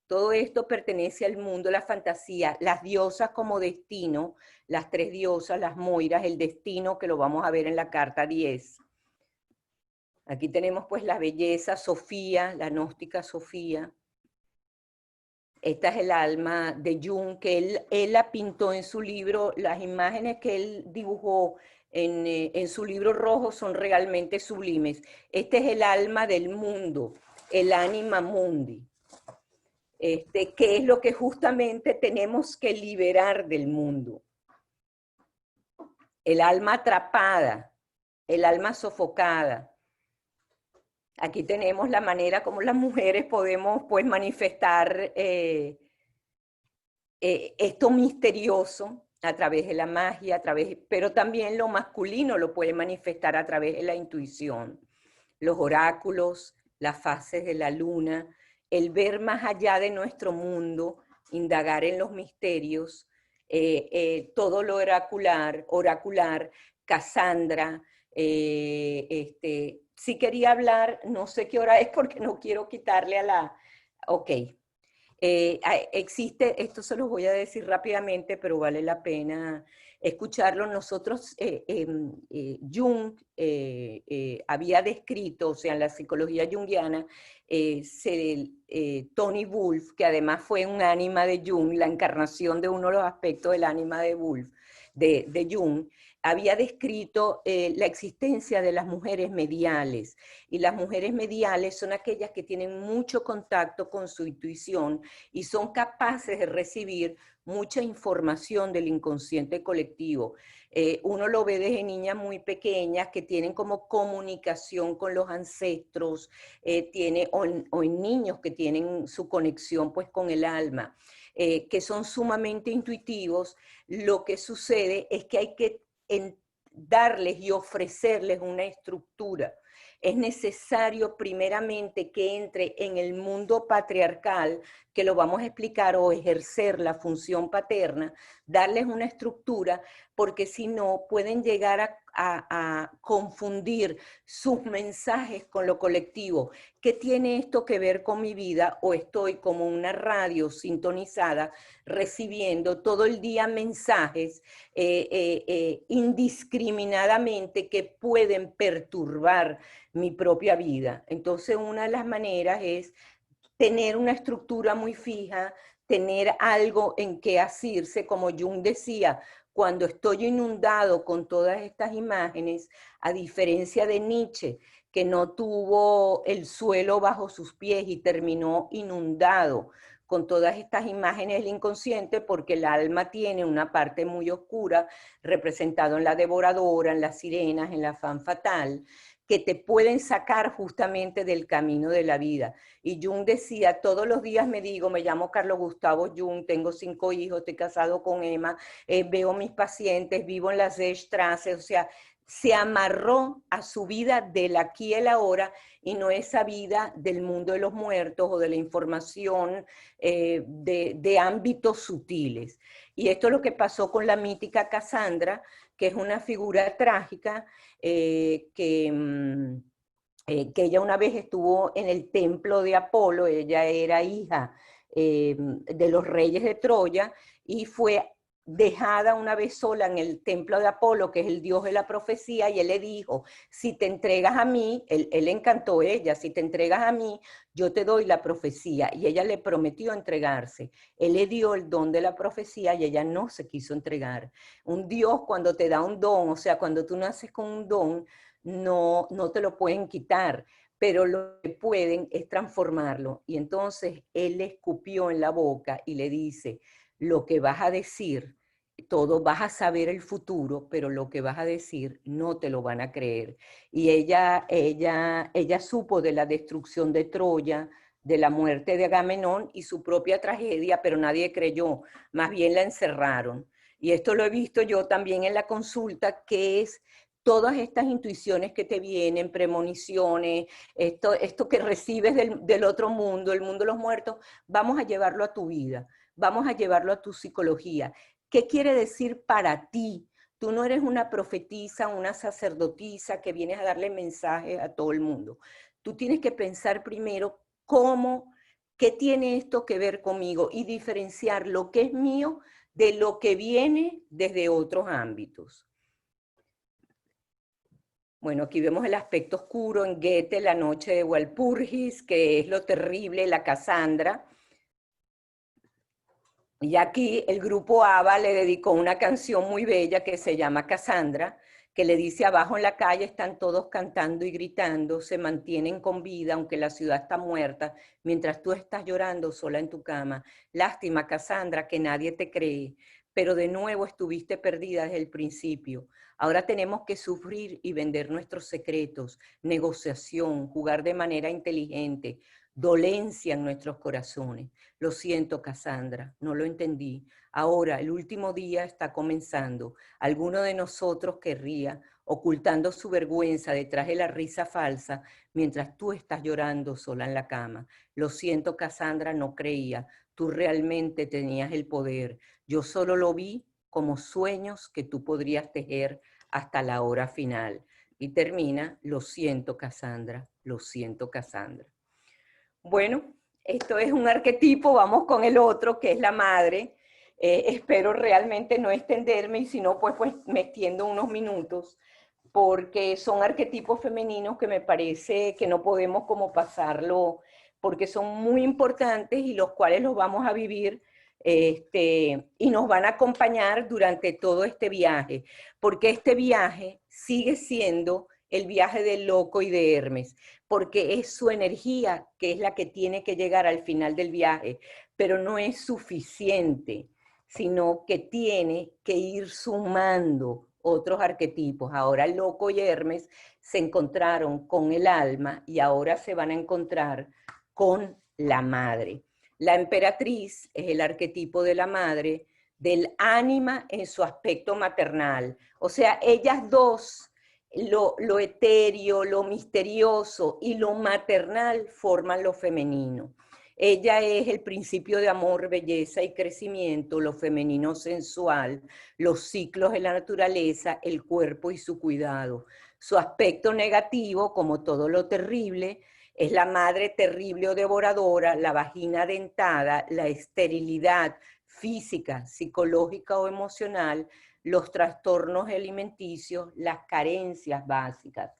Todo esto pertenece al mundo de la fantasía. Las diosas como destino, las tres diosas, las moiras, el destino que lo vamos a ver en la carta 10. Aquí tenemos pues la belleza, Sofía, la gnóstica Sofía. Esta es el alma de Jung, que él la pintó en su libro. Las imágenes que él dibujó en su libro rojo son realmente sublimes. Este es el alma del mundo, el anima mundi, que es lo que justamente tenemos que liberar del mundo. El alma atrapada, el alma sofocada. Aquí tenemos la manera como las mujeres podemos pues manifestar esto misterioso a través de la magia, pero también lo masculino lo puede manifestar a través de la intuición, los oráculos, las fases de la luna, el ver más allá de nuestro mundo, indagar en los misterios, todo lo oracular, Cassandra, si quería hablar, no sé qué hora es porque no quiero quitarle a la... Ok. Existe, esto se los voy a decir rápidamente, pero vale la pena escucharlo. Nosotros, Jung había descrito, o sea, en la psicología junguiana, Tony Wolff, que además fue un ánima de Jung, la encarnación de uno de los aspectos del ánima de Wolff, de Jung, había descrito la existencia de las mujeres mediales. Y las mujeres mediales son aquellas que tienen mucho contacto con su intuición y son capaces de recibir mucha información del inconsciente colectivo. Uno lo ve desde niñas muy pequeñas que tienen como comunicación con los ancestros, o en niños que tienen su conexión pues con el alma, que son sumamente intuitivos. Lo que sucede es que hay que darles y ofrecerles una estructura. Es necesario primeramente que entre en el mundo patriarcal, que lo vamos a explicar, o ejercer la función paterna, darles una estructura, porque si no pueden llegar a confundir sus mensajes con lo colectivo. ¿Qué tiene esto que ver con mi vida? O estoy como una radio sintonizada recibiendo todo el día mensajes indiscriminadamente que pueden perturbar mi propia vida. Entonces, una de las maneras es tener una estructura muy fija, tener algo en que asirse, como Jung decía, cuando estoy inundado con todas estas imágenes, a diferencia de Nietzsche, que no tuvo el suelo bajo sus pies y terminó inundado con todas estas imágenes del inconsciente, porque el alma tiene una parte muy oscura, representado en la devoradora, en las sirenas, en la femme fatale, que te pueden sacar justamente del camino de la vida. Y Jung decía, todos los días me digo, me llamo Carlos Gustavo Jung, tengo 5 hijos, estoy casado con Emma, veo mis pacientes, vivo en la Seestraße, o sea, se amarró a su vida del aquí y el ahora, y no esa vida del mundo de los muertos o de la información de ámbitos sutiles. Y esto es lo que pasó con la mítica Cassandra, que es una figura trágica que ella una vez estuvo en el templo de Apolo. Ella era hija de los reyes de Troya y fue dejada una vez sola en el templo de Apolo, que es el dios de la profecía, y él le dijo, si te entregas a mí, él encantó a ella, si te entregas a mí, yo te doy la profecía, y ella le prometió entregarse. Él le dio el don de la profecía y ella no se quiso entregar. Un Dios cuando te da un don, o sea, cuando tú naces con un don, no te lo pueden quitar, pero lo que pueden es transformarlo. Y entonces él le escupió en la boca y le dice, lo que vas a decir, todo vas a saber el futuro, pero lo que vas a decir no te lo van a creer. Y ella supo de la destrucción de Troya, de la muerte de Agamenón y su propia tragedia, pero nadie creyó, más bien la encerraron. Y esto lo he visto yo también en la consulta, que es todas estas intuiciones que te vienen, premoniciones, esto que recibes del otro mundo, el mundo de los muertos, vamos a llevarlo a tu vida, vamos a llevarlo a tu psicología. ¿Qué quiere decir para ti? Tú no eres una profetisa, una sacerdotisa que vienes a darle mensajes a todo el mundo. Tú tienes que pensar primero qué tiene esto que ver conmigo y diferenciar lo que es mío de lo que viene desde otros ámbitos. Bueno, aquí vemos el aspecto oscuro en Goethe, La noche de Walpurgis, que es lo terrible, la Cassandra. Y aquí el grupo ABBA le dedicó una canción muy bella que se llama Cassandra, que le dice, abajo en la calle están todos cantando y gritando, se mantienen con vida aunque la ciudad está muerta, mientras tú estás llorando sola en tu cama. Lástima, Cassandra, que nadie te cree, pero de nuevo estuviste perdida desde el principio. Ahora tenemos que sufrir y vender nuestros secretos, negociación, jugar de manera inteligente, dolencia en nuestros corazones. Lo siento, Cassandra, no lo entendí. Ahora, el último día está comenzando. Alguno de nosotros querría, ocultando su vergüenza detrás de la risa falsa, mientras tú estás llorando sola en la cama. Lo siento, Cassandra, no creía. Tú realmente tenías el poder. Yo solo lo vi como sueños que tú podrías tejer hasta la hora final. Y termina, lo siento, Cassandra, lo siento, Cassandra. Bueno, esto es un arquetipo, vamos con el otro, que es la madre. Espero realmente no extenderme, y si no, pues me extiendo unos minutos, porque son arquetipos femeninos que me parece que no podemos como pasarlo, porque son muy importantes y los cuales los vamos a vivir y nos van a acompañar durante todo este viaje, porque este viaje sigue siendo el viaje del loco y de Hermes, porque es su energía que es la que tiene que llegar al final del viaje, pero no es suficiente, sino que tiene que ir sumando otros arquetipos. Ahora el loco y Hermes se encontraron con el alma y ahora se van a encontrar con la madre. La emperatriz es el arquetipo de la madre, del ánima en su aspecto maternal. O sea, ellas dos, lo etéreo, lo misterioso y lo maternal forman lo femenino. Ella es el principio de amor, belleza y crecimiento, lo femenino sensual, los ciclos de la naturaleza, el cuerpo y su cuidado. Su aspecto negativo, como todo lo terrible, es la madre terrible o devoradora, la vagina dentada, la esterilidad física, psicológica o emocional, los trastornos alimenticios, las carencias básicas.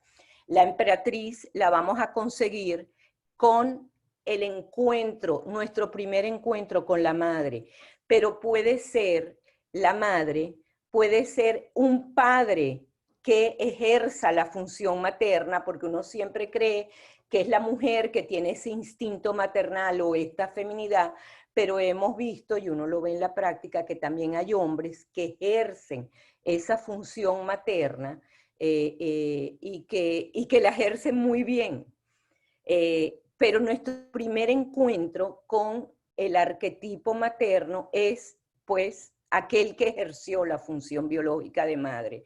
La emperatriz la vamos a conseguir con el encuentro, nuestro primer encuentro con la madre, pero puede ser la madre, puede ser un padre que ejerza la función materna, porque uno siempre cree que es la mujer que tiene ese instinto maternal o esta feminidad, pero hemos visto, y uno lo ve en la práctica, que también hay hombres que ejercen esa función materna y que la ejercen muy bien. Pero nuestro primer encuentro con el arquetipo materno es, pues, aquel que ejerció la función biológica de madre.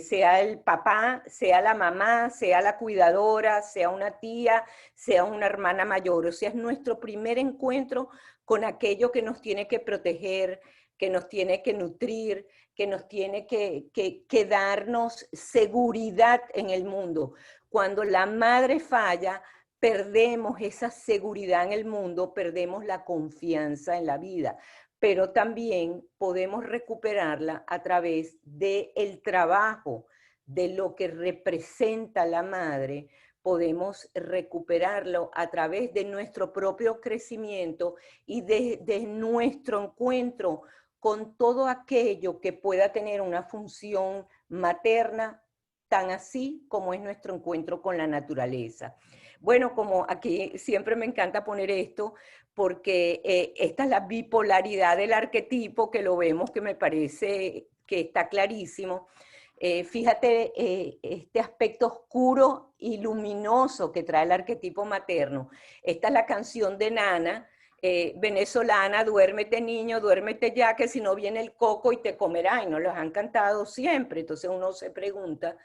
Sea el papá, sea la mamá, sea la cuidadora, sea una tía, sea una hermana mayor. O sea, es nuestro primer encuentro con aquello que nos tiene que proteger, que nos tiene que nutrir, que nos tiene que darnos seguridad en el mundo. Cuando la madre falla, perdemos esa seguridad en el mundo, perdemos la confianza en la vida, pero también podemos recuperarla a través del trabajo, de lo que representa la madre, podemos recuperarlo a través de nuestro propio crecimiento y de nuestro encuentro con todo aquello que pueda tener una función materna, tan así como es nuestro encuentro con la naturaleza. Bueno, como aquí siempre me encanta poner esto, porque esta es la bipolaridad del arquetipo, que lo vemos, que me parece que está clarísimo. Fíjate este aspecto oscuro y luminoso que trae el arquetipo materno. Esta es la canción de Nana, venezolana, duérmete niño, duérmete ya, que si no viene el coco y te comerá, y nos los han cantado siempre. Entonces uno se pregunta,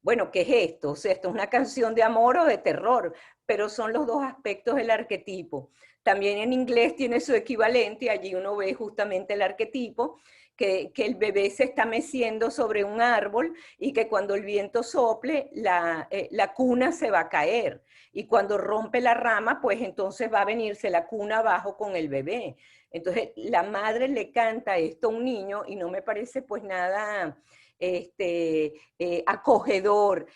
bueno, ¿qué es esto? O sea, ¿esto es una canción de amor o de terror? Pero son los dos aspectos del arquetipo. También en inglés tiene su equivalente, allí uno ve justamente el arquetipo, que el bebé se está meciendo sobre un árbol y que cuando el viento sople, la cuna se va a caer. Y cuando rompe la rama, pues entonces va a venirse la cuna abajo con el bebé. Entonces, la madre le canta esto a un niño y no me parece pues nada acogedor,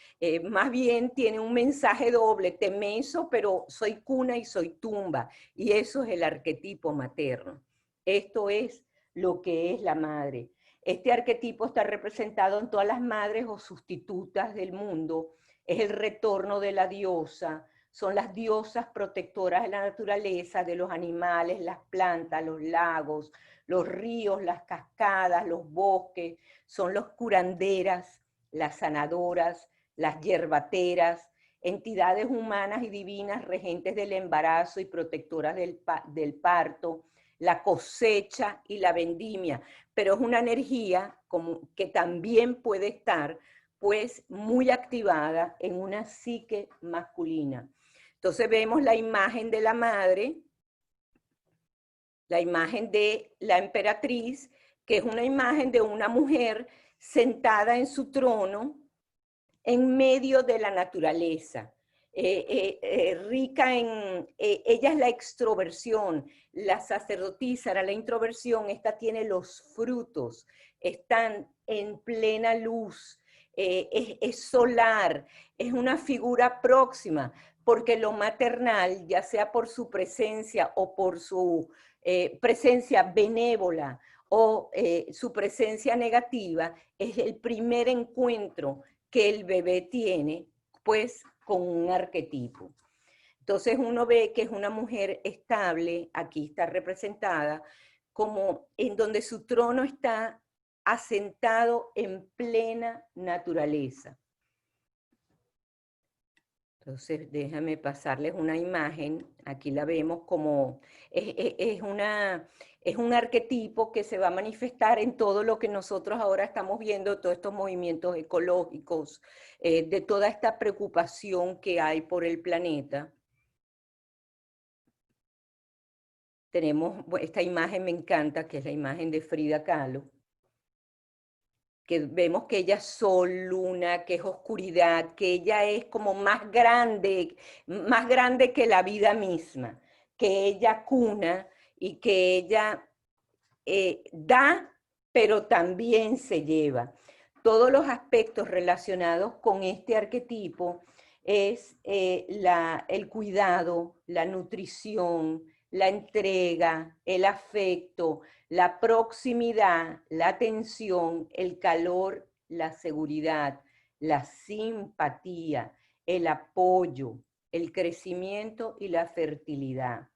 más bien tiene un mensaje doble, te meso, pero soy cuna y soy tumba, y eso es el arquetipo materno. Esto es lo que es la madre. Este arquetipo está representado en todas las madres o sustitutas del mundo, es el retorno de la diosa, son las diosas protectoras de la naturaleza, de los animales, las plantas, los lagos, los ríos, las cascadas, los bosques, son los curanderas, las sanadoras, las hierbateras, entidades humanas y divinas regentes del embarazo y protectoras del parto, la cosecha y la vendimia, pero es una energía como que también puede estar pues muy activada en una psique masculina. Entonces vemos la imagen de la madre, la imagen de la emperatriz, que es una imagen de una mujer sentada en su trono en medio de la naturaleza. Rica en, ella es la extroversión, la sacerdotisa era la introversión, esta tiene los frutos, están en plena luz, es solar, es una figura próxima, porque lo maternal, ya sea por su presencia o por su presencia benévola o su presencia negativa, es el primer encuentro que el bebé tiene, pues, con un arquetipo. Entonces uno ve que es una mujer estable, aquí está representada, como en donde su trono está asentado en plena naturaleza. Entonces déjame pasarles una imagen, aquí la vemos como es un arquetipo que se va a manifestar en todo lo que nosotros ahora estamos viendo, todos estos movimientos ecológicos, de toda esta preocupación que hay por el planeta. Tenemos esta imagen, me encanta, que es la imagen de Frida Kahlo, que vemos que ella es sol, luna, que es oscuridad, que ella es como más grande que la vida misma, que ella cuna y que ella da, pero también se lleva. Todos los aspectos relacionados con este arquetipo es el cuidado, la nutrición, la entrega, el afecto, la proximidad, la atención, el calor, la seguridad, la simpatía, el apoyo, el crecimiento y la fertilidad.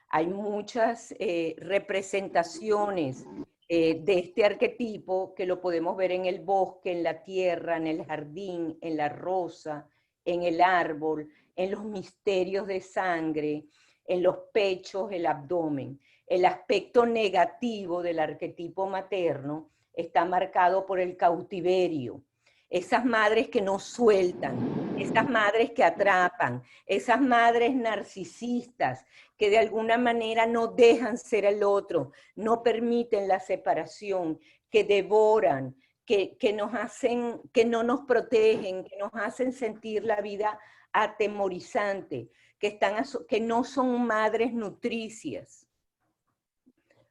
Hay muchas representaciones de este arquetipo que lo podemos ver en el bosque, en la tierra, en el jardín, en la rosa, en el árbol, en los misterios de sangre, en los pechos, el abdomen. El aspecto negativo del arquetipo materno está marcado por el cautiverio. Esas madres que no sueltan, esas madres que atrapan, esas madres narcisistas que de alguna manera no dejan ser el otro, no permiten la separación, que devoran, que nos hacen, que no nos protegen, que nos hacen sentir la vida atemorizante, que no son madres nutricias.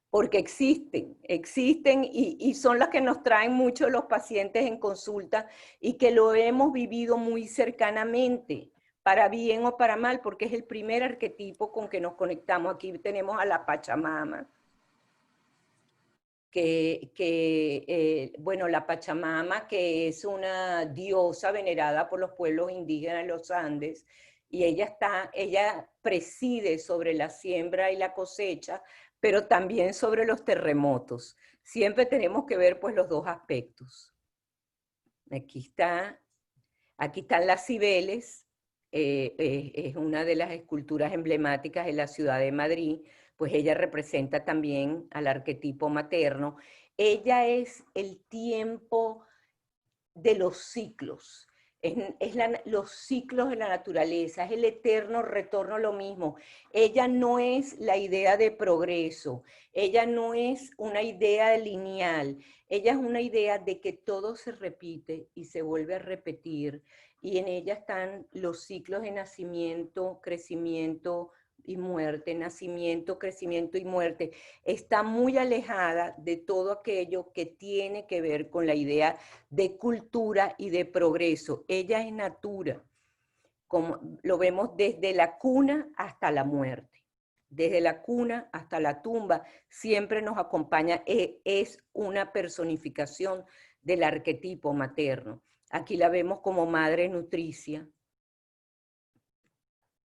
Porque existen y son las que nos traen mucho los pacientes en consulta y que lo hemos vivido muy cercanamente, para bien o para mal, porque es el primer arquetipo con que nos conectamos. Aquí tenemos a la Pachamama, bueno, la Pachamama, que es una diosa venerada por los pueblos indígenas de los Andes, y ella preside sobre la siembra y la cosecha, pero también sobre los terremotos. Siempre tenemos que ver pues los dos aspectos. Aquí están las Cibeles, es una de las esculturas emblemáticas en la ciudad de Madrid, pues ella representa también al arquetipo materno. Ella es el tiempo de los ciclos, los ciclos de la naturaleza, es el eterno retorno a lo mismo. Ella no es la idea de progreso, ella no es una idea lineal, ella es una idea de que todo se repite y se vuelve a repetir, y en ella están los ciclos de nacimiento, crecimiento y muerte, nacimiento, crecimiento y muerte. Está muy alejada de todo aquello que tiene que ver con la idea de cultura y de progreso. Ella es natura, como lo vemos desde la cuna hasta la muerte. Desde la cuna hasta la tumba, siempre nos acompaña, es una personificación del arquetipo materno. Aquí la vemos como madre nutricia,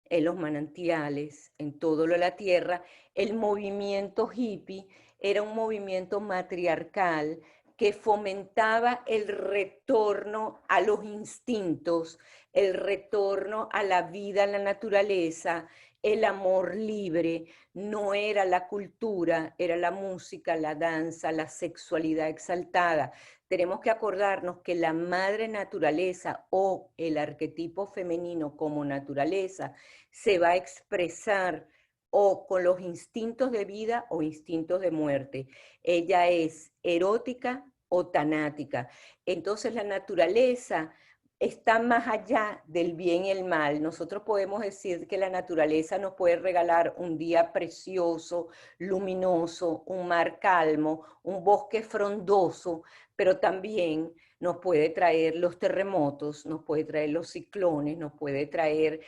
en los manantiales, en todo lo de la tierra. El movimiento hippie era un movimiento matriarcal que fomentaba el retorno a los instintos, el retorno a la vida, a la naturaleza, el amor libre. No era la cultura, era la música, la danza, la sexualidad exaltada. Tenemos que acordarnos que la madre naturaleza o el arquetipo femenino como naturaleza se va a expresar o con los instintos de vida o instintos de muerte. Ella es erótica o tanática. Entonces la naturaleza está más allá del bien y el mal. Nosotros podemos decir que la naturaleza nos puede regalar un día precioso, luminoso, un mar calmo, un bosque frondoso, pero también nos puede traer los terremotos, nos puede traer los ciclones, nos puede traer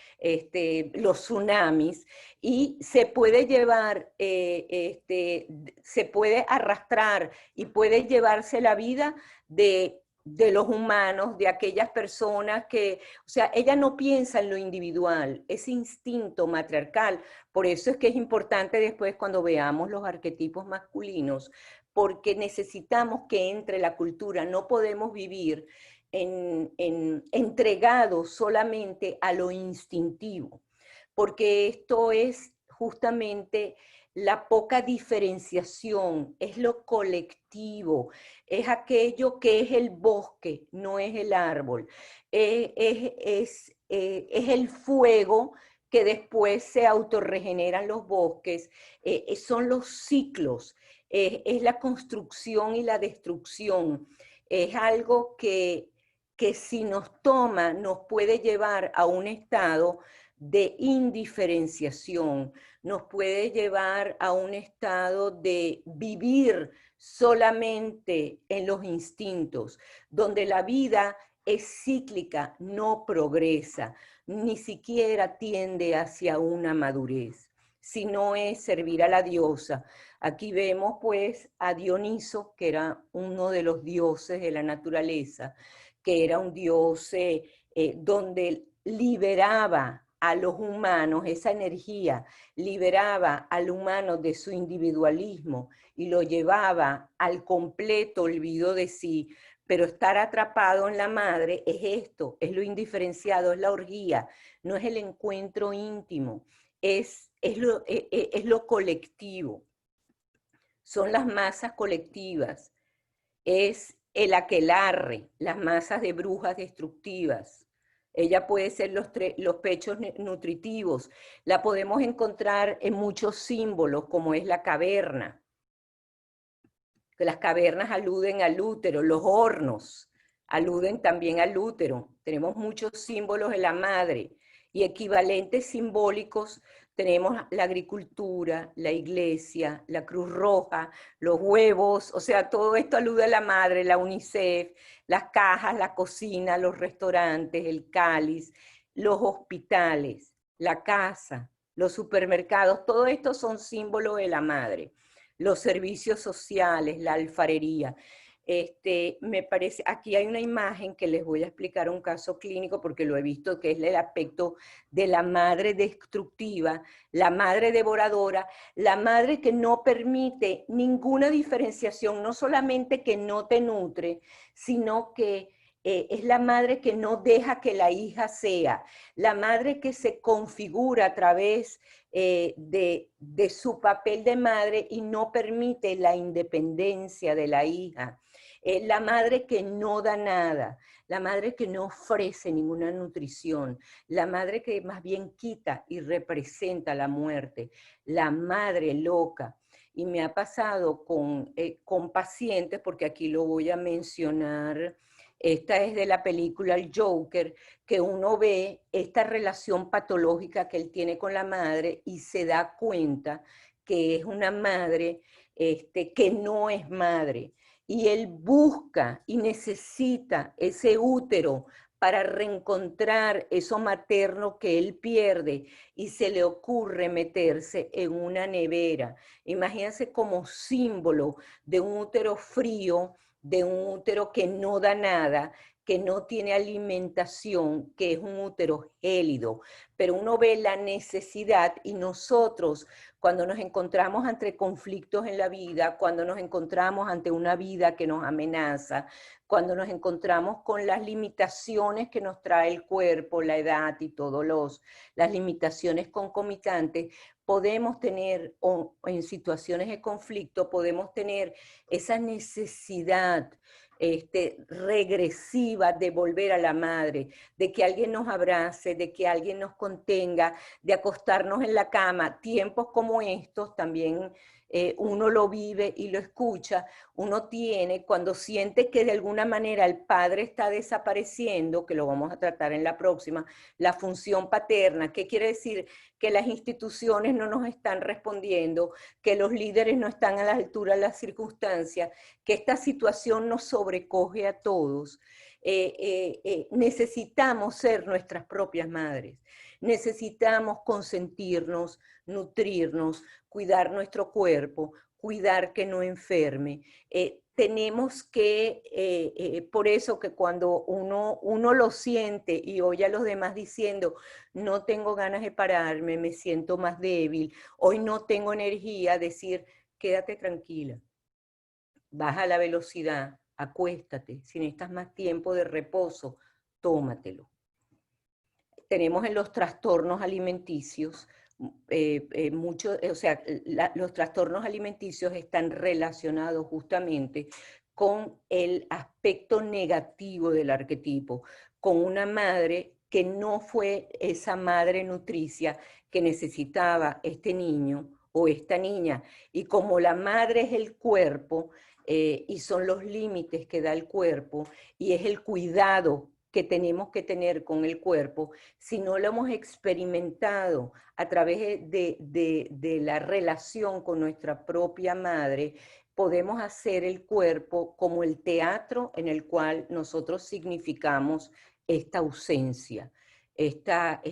los tsunamis, y se puede llevar, se puede arrastrar y puede llevarse la vida de los humanos, de aquellas personas que, o sea, ella no piensa en lo individual, ese instinto matriarcal. Por eso es que es importante después cuando veamos los arquetipos masculinos, porque necesitamos que entre la cultura, no podemos vivir entregados solamente a lo instintivo, porque esto es justamente la poca diferenciación, es lo colectivo, es aquello que es el bosque, no es el árbol, es el fuego que después se autorregeneran los bosques, son los ciclos, es la construcción y la destrucción, es algo que si nos toma nos puede llevar a un estado de indiferenciación, nos puede llevar a un estado de vivir solamente en los instintos, donde la vida es cíclica, no progresa, ni siquiera tiende hacia una madurez, sino es servir a la diosa. Aquí vemos pues a Dioniso, que era uno de los dioses de la naturaleza, que era un dios donde liberaba a los humanos, esa energía liberaba al humano de su individualismo y lo llevaba al completo olvido de sí. Pero estar atrapado en la madre es esto, es lo indiferenciado, es la orgía, no es el encuentro íntimo, es lo colectivo, son las masas colectivas, es el aquelarre, las masas de brujas destructivas. Ella puede ser los pechos nutritivos. La podemos encontrar en muchos símbolos, como es la caverna. Las cavernas aluden al útero, los hornos aluden también al útero. Tenemos muchos símbolos de la madre y equivalentes simbólicos. Tenemos la agricultura, la iglesia, la Cruz Roja, los huevos, o sea, todo esto alude a la madre, la UNICEF, las cajas, la cocina, los restaurantes, el cáliz, los hospitales, la casa, los supermercados, todo esto son símbolos de la madre. Los servicios sociales, la alfarería. Me parece, aquí hay una imagen que les voy a explicar un caso clínico porque lo he visto, que es el aspecto de la madre destructiva, la madre devoradora, la madre que no permite ninguna diferenciación, no solamente que no te nutre, sino que es la madre que no deja que la hija sea, la madre que se configura a través de su papel de madre y no permite la independencia de la hija. La madre que no da nada, la madre que no ofrece ninguna nutrición, la madre que más bien quita y representa la muerte, la madre loca. Y me ha pasado con pacientes, porque aquí lo voy a mencionar. Esta es de la película El Joker, que uno ve esta relación patológica que él tiene con la madre y se da cuenta que es una madre que no es madre. Y él busca y necesita ese útero para reencontrar eso materno que él pierde y se le ocurre meterse en una nevera. Imagínense como símbolo de un útero frío, de un útero que no da nada, que no tiene alimentación, que es un útero gélido. Pero uno ve la necesidad y nosotros, cuando nos encontramos ante conflictos en la vida, cuando nos encontramos ante una vida que nos amenaza, cuando nos encontramos con las limitaciones que nos trae el cuerpo, la edad y todas las limitaciones concomitantes, podemos tener, o en situaciones de conflicto, podemos tener esa necesidad regresiva de volver a la madre, de que alguien nos abrace, de que alguien nos contenga, de acostarnos en la cama. Tiempos como estos también uno lo vive y lo escucha, uno tiene, cuando siente que de alguna manera el padre está desapareciendo, que lo vamos a tratar en la próxima, la función paterna. ¿Qué quiere decir? Que las instituciones no nos están respondiendo, que los líderes no están a la altura de las circunstancias, que esta situación nos sobrecoge a todos. Necesitamos ser nuestras propias madres. Necesitamos consentirnos, nutrirnos, cuidar nuestro cuerpo, cuidar que no enferme. Tenemos que, por eso que cuando uno lo siente y oye a los demás diciendo, no tengo ganas de pararme, me siento más débil, hoy no tengo energía, decir, quédate tranquila, baja la velocidad, acuéstate, si necesitas más tiempo de reposo, tómatelo. Tenemos en los trastornos alimenticios, los trastornos alimenticios están relacionados justamente con el aspecto negativo del arquetipo, con una madre que no fue esa madre nutricia que necesitaba este niño o esta niña. Y como la madre es el cuerpo, y son los límites que da el cuerpo, y es el cuidado que tenemos que tener con el cuerpo, si no lo hemos experimentado a través de la relación con nuestra propia madre, podemos hacer el cuerpo como el teatro en el cual nosotros significamos esta ausencia, esta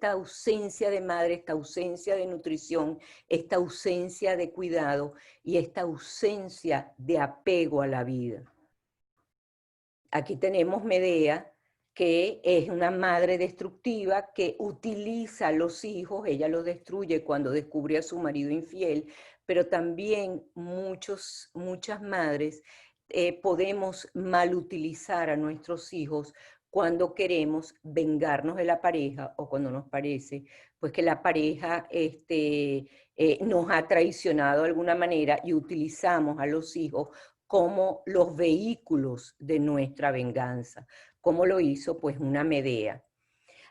ausencia de madre, esta ausencia de nutrición, esta ausencia de cuidado y esta ausencia de apego a la vida. Aquí tenemos Medea, que es una madre destructiva que utiliza a los hijos, ella los destruye cuando descubre a su marido infiel, pero también muchas madres podemos malutilizar a nuestros hijos cuando queremos vengarnos de la pareja o cuando nos parece pues que la pareja nos ha traicionado de alguna manera y utilizamos a los hijos como los vehículos de nuestra venganza, como lo hizo pues una Medea.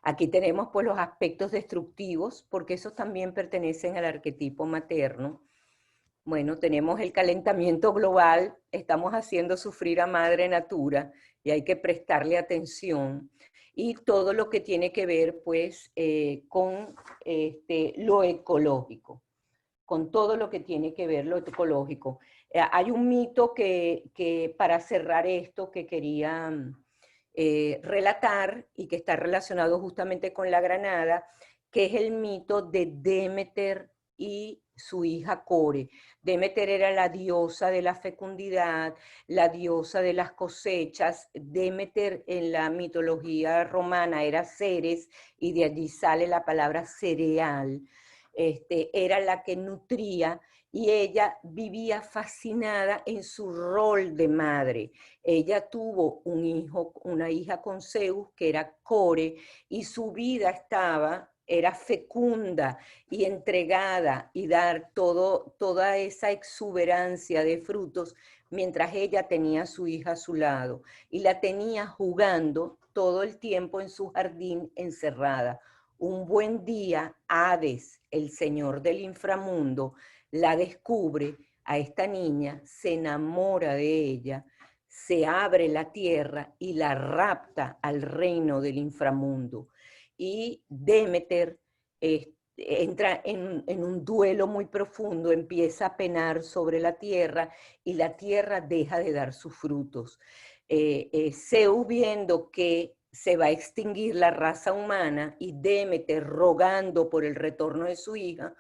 Aquí tenemos pues los aspectos destructivos, porque esos también pertenecen al arquetipo materno. Bueno, tenemos el calentamiento global, estamos haciendo sufrir a Madre Natura y hay que prestarle atención. Y todo lo que tiene que ver pues con lo ecológico, con todo lo que tiene que ver lo ecológico. Hay un mito que para cerrar esto que quería relatar y que está relacionado justamente con la granada, que es el mito de Demeter y su hija Core. Demeter era la diosa de la fecundidad, la diosa de las cosechas. Demeter en la mitología romana era Ceres y de allí sale la palabra cereal. Era la que nutría y ella vivía fascinada en su rol de madre. Ella tuvo una hija con Zeus que era Core y su vida era fecunda y entregada y dar toda esa exuberancia de frutos mientras ella tenía a su hija a su lado y la tenía jugando todo el tiempo en su jardín encerrada. Un buen día, Hades, el señor del inframundo, la descubre a esta niña, se enamora de ella, se abre la tierra y la rapta al reino del inframundo. Y Demeter entra en un duelo muy profundo, empieza a penar sobre la tierra y la tierra deja de dar sus frutos. Zeus, viendo que se va a extinguir la raza humana y Demeter rogando por el retorno de su hija,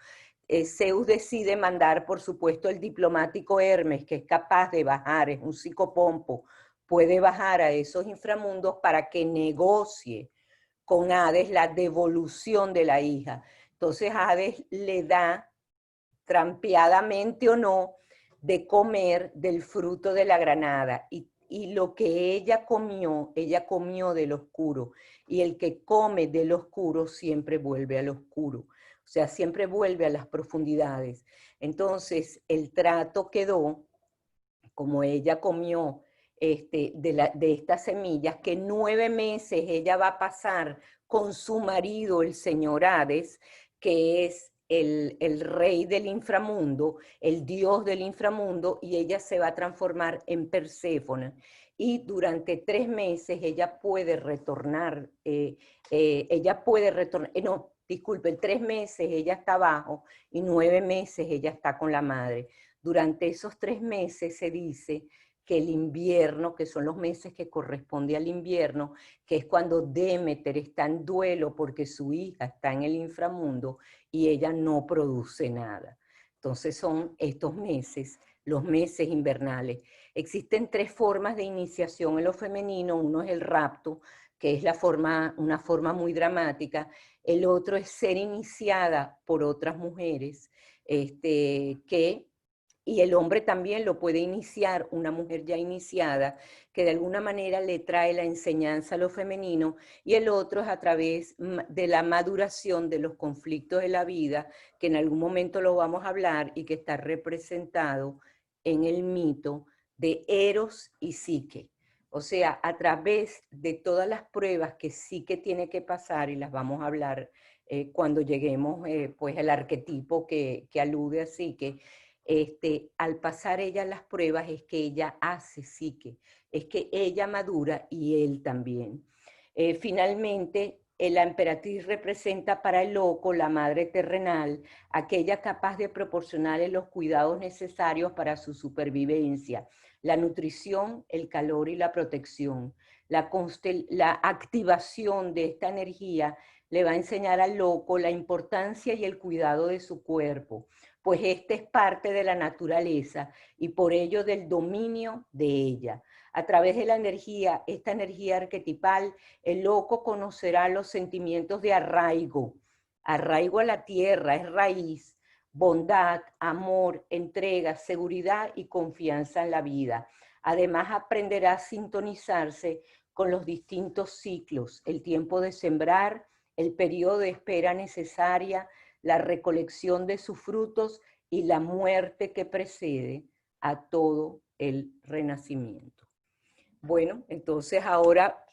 Zeus decide mandar, por supuesto, el diplomático Hermes, que es capaz de bajar, es un psicopompo, puede bajar a esos inframundos para que negocie con Hades la devolución de la hija. Entonces Hades le da, trampeadamente o no, de comer del fruto de la granada y lo que ella comió del oscuro, y el que come del oscuro siempre vuelve al oscuro, o sea, siempre vuelve a las profundidades. Entonces, el trato quedó, como ella comió de estas semillas, que 9 meses ella va a pasar con su marido, el señor Hades, que es el rey del inframundo, el dios del inframundo, y ella se va a transformar en Perséfone. Y durante 3 meses ella puede retornar, no, disculpen, 3 meses ella está abajo y 9 meses ella está con la madre. Durante esos 3 meses se dice que el invierno, que son los meses que corresponde al invierno, que es cuando Demeter está en duelo porque su hija está en el inframundo y ella no produce nada. Entonces son estos meses, los meses invernales. Existen 3 formas de iniciación en lo femenino. Uno es el rapto, que es una forma muy dramática. El otro es ser iniciada por otras mujeres, y el hombre también lo puede iniciar, una mujer ya iniciada, que de alguna manera le trae la enseñanza a lo femenino, y el otro es a través de la maduración de los conflictos de la vida, que en algún momento lo vamos a hablar y que está representado en el mito de Eros y Psique. O sea, a través de todas las pruebas que Psique tiene que pasar, y las vamos a hablar cuando lleguemos pues al arquetipo que alude a Psique, al pasar ella las pruebas es que ella hace psique, es que ella madura y él también. Finalmente, la emperatriz representa para el loco la madre terrenal, aquella capaz de proporcionarle los cuidados necesarios para su supervivencia, la nutrición, el calor y la protección. La activación de esta energía le va a enseñar al loco la importancia y el cuidado de su cuerpo, pues este es parte de la naturaleza y por ello del dominio de ella. A través de la energía, esta energía arquetipal, el loco conocerá los sentimientos de arraigo. Arraigo a la tierra es raíz, bondad, amor, entrega, seguridad y confianza en la vida. Además aprenderá a sintonizarse con los distintos ciclos, el tiempo de sembrar, el periodo de espera necesaria, la recolección de sus frutos y la muerte que precede a todo el renacimiento. Bueno, entonces ahora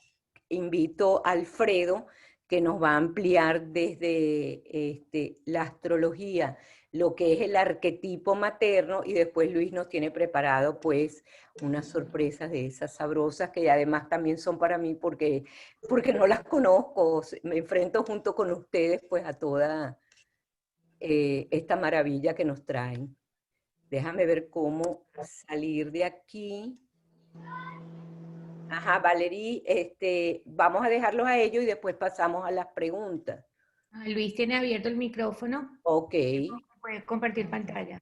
invito a Alfredo, que nos va a ampliar desde la astrología, lo que es el arquetipo materno, y después Luis nos tiene preparado pues unas sorpresas de esas sabrosas que además también son para mí porque no las conozco, me enfrento junto con ustedes pues a toda esta maravilla que nos traen. Déjame ver cómo salir de aquí. Ajá, Valerie, vamos a dejarlos a ellos y después pasamos a las preguntas. Luis tiene abierto el micrófono. Ok. Puede compartir pantalla.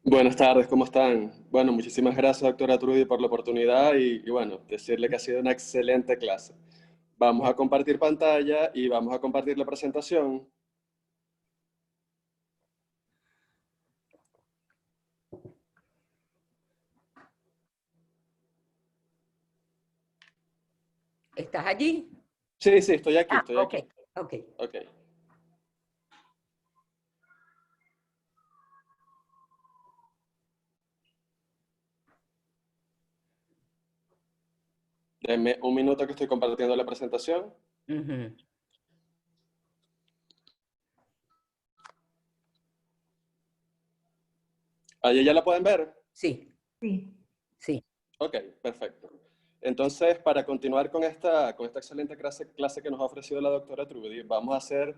Buenas tardes, ¿cómo están? Bueno, muchísimas gracias, doctora Trudy, por la oportunidad y bueno, decirle que ha sido una excelente clase. Vamos a compartir pantalla y vamos a compartir la presentación. ¿Estás allí? Sí, sí, estoy aquí, estoy ok, aquí. ok. Ok. Denme un minuto que estoy compartiendo la presentación. ¿Allí ya la pueden ver? Sí. Sí. Sí. Ok, perfecto. Entonces, para continuar con esta excelente clase que nos ha ofrecido la doctora Trudy, vamos a hacer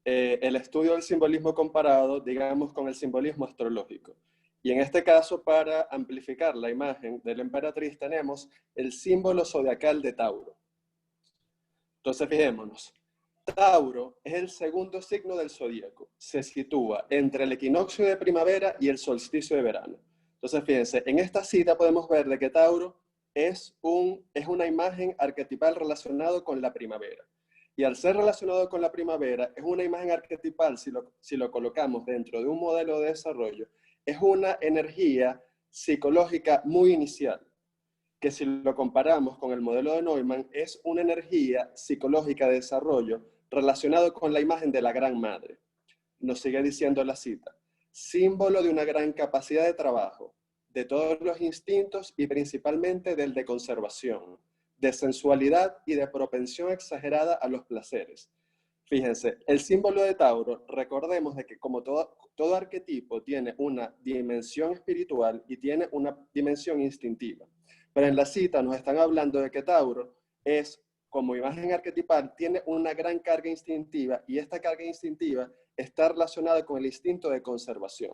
el estudio del simbolismo comparado, digamos, con el simbolismo astrológico. Y en este caso, para amplificar la imagen de la emperatriz, tenemos el símbolo zodiacal de Tauro. Entonces, fijémonos. Tauro es el segundo signo del zodíaco. Se sitúa entre el equinoccio de primavera y el solsticio de verano. Entonces, fíjense, en esta cita podemos ver de que Tauro es una imagen arquetipal relacionado con la primavera. Y al ser relacionado con la primavera, es una imagen arquetipal, si lo colocamos dentro de un modelo de desarrollo, es una energía psicológica muy inicial, que si lo comparamos con el modelo de Neumann, es una energía psicológica de desarrollo relacionado con la imagen de la Gran Madre. Nos sigue diciendo la cita: símbolo de una gran capacidad de trabajo, de todos los instintos y principalmente del de conservación, de sensualidad y de propensión exagerada a los placeres. Fíjense, el símbolo de Tauro, recordemos de que como todo arquetipo tiene una dimensión espiritual y tiene una dimensión instintiva. Pero en la cita nos están hablando de que Tauro es, como imagen arquetipal, tiene una gran carga instintiva y esta carga instintiva está relacionada con el instinto de conservación.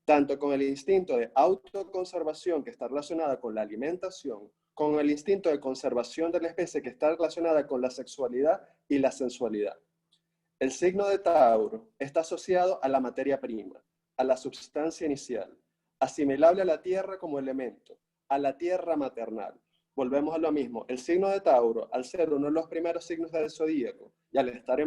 Tanto con el instinto de autoconservación que está relacionada con la alimentación, con el instinto de conservación de la especie que está relacionada con la sexualidad y la sensualidad. El signo de Tauro está asociado a la materia prima, a la sustancia inicial, asimilable a la tierra como elemento, a la tierra maternal. Volvemos a lo mismo, el signo de Tauro, al ser uno de los primeros signos del zodíaco y al estar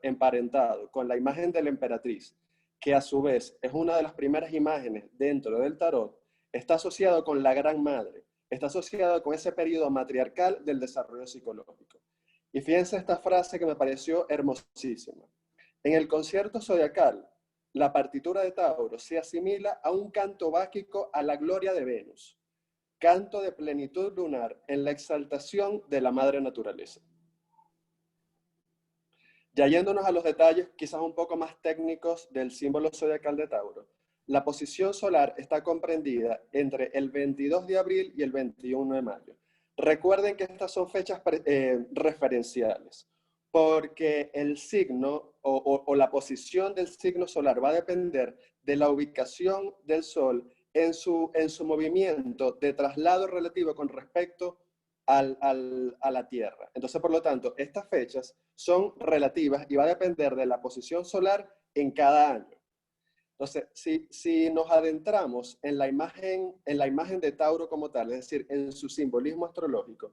emparentado con la imagen de la emperatriz, que a su vez es una de las primeras imágenes dentro del tarot, está asociado con la Gran Madre, está asociado con ese periodo matriarcal del desarrollo psicológico. Y fíjense esta frase que me pareció hermosísima. En el concierto zodiacal, la partitura de Tauro se asimila a un canto báquico a la gloria de Venus, canto de plenitud lunar en la exaltación de la madre naturaleza. Ya yéndonos a los detalles quizás un poco más técnicos del símbolo zodiacal de Tauro, la posición solar está comprendida entre el 22 de abril y el 21 de mayo. Recuerden que estas son fechas referenciales, porque el signo o la posición del signo solar va a depender de la ubicación del Sol en su movimiento de traslado relativo con respecto a la Tierra. Entonces, por lo tanto, estas fechas son relativas y va a depender de la posición solar en cada año. Entonces, si nos adentramos en la imagen de Tauro como tal, es decir, en su simbolismo astrológico,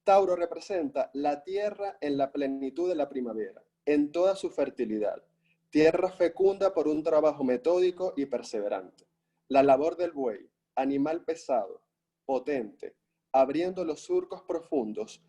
Tauro representa la tierra en la plenitud de la primavera, en toda su fertilidad. Tierra fecunda por un trabajo metódico y perseverante. La labor del buey, animal pesado, potente, abriendo los surcos profundos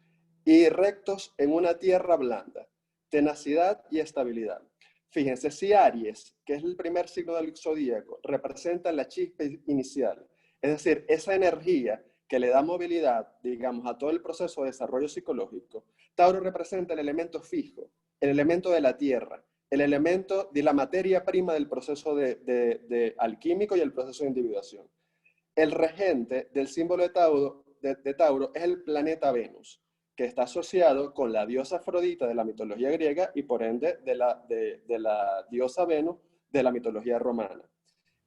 y rectos en una tierra blanda. Tenacidad y estabilidad. Fíjense, si Aries, que es el primer signo del zodíaco, representa la chispa inicial, es decir, esa energía que le da movilidad, digamos, a todo el proceso de desarrollo psicológico, Tauro representa el elemento fijo, el elemento de la tierra, el elemento de la materia prima del proceso de alquímico y el proceso de individuación. El regente del símbolo de Tauro es el planeta Venus, que está asociado con la diosa Afrodita de la mitología griega y por ende de la diosa Venus de la mitología romana.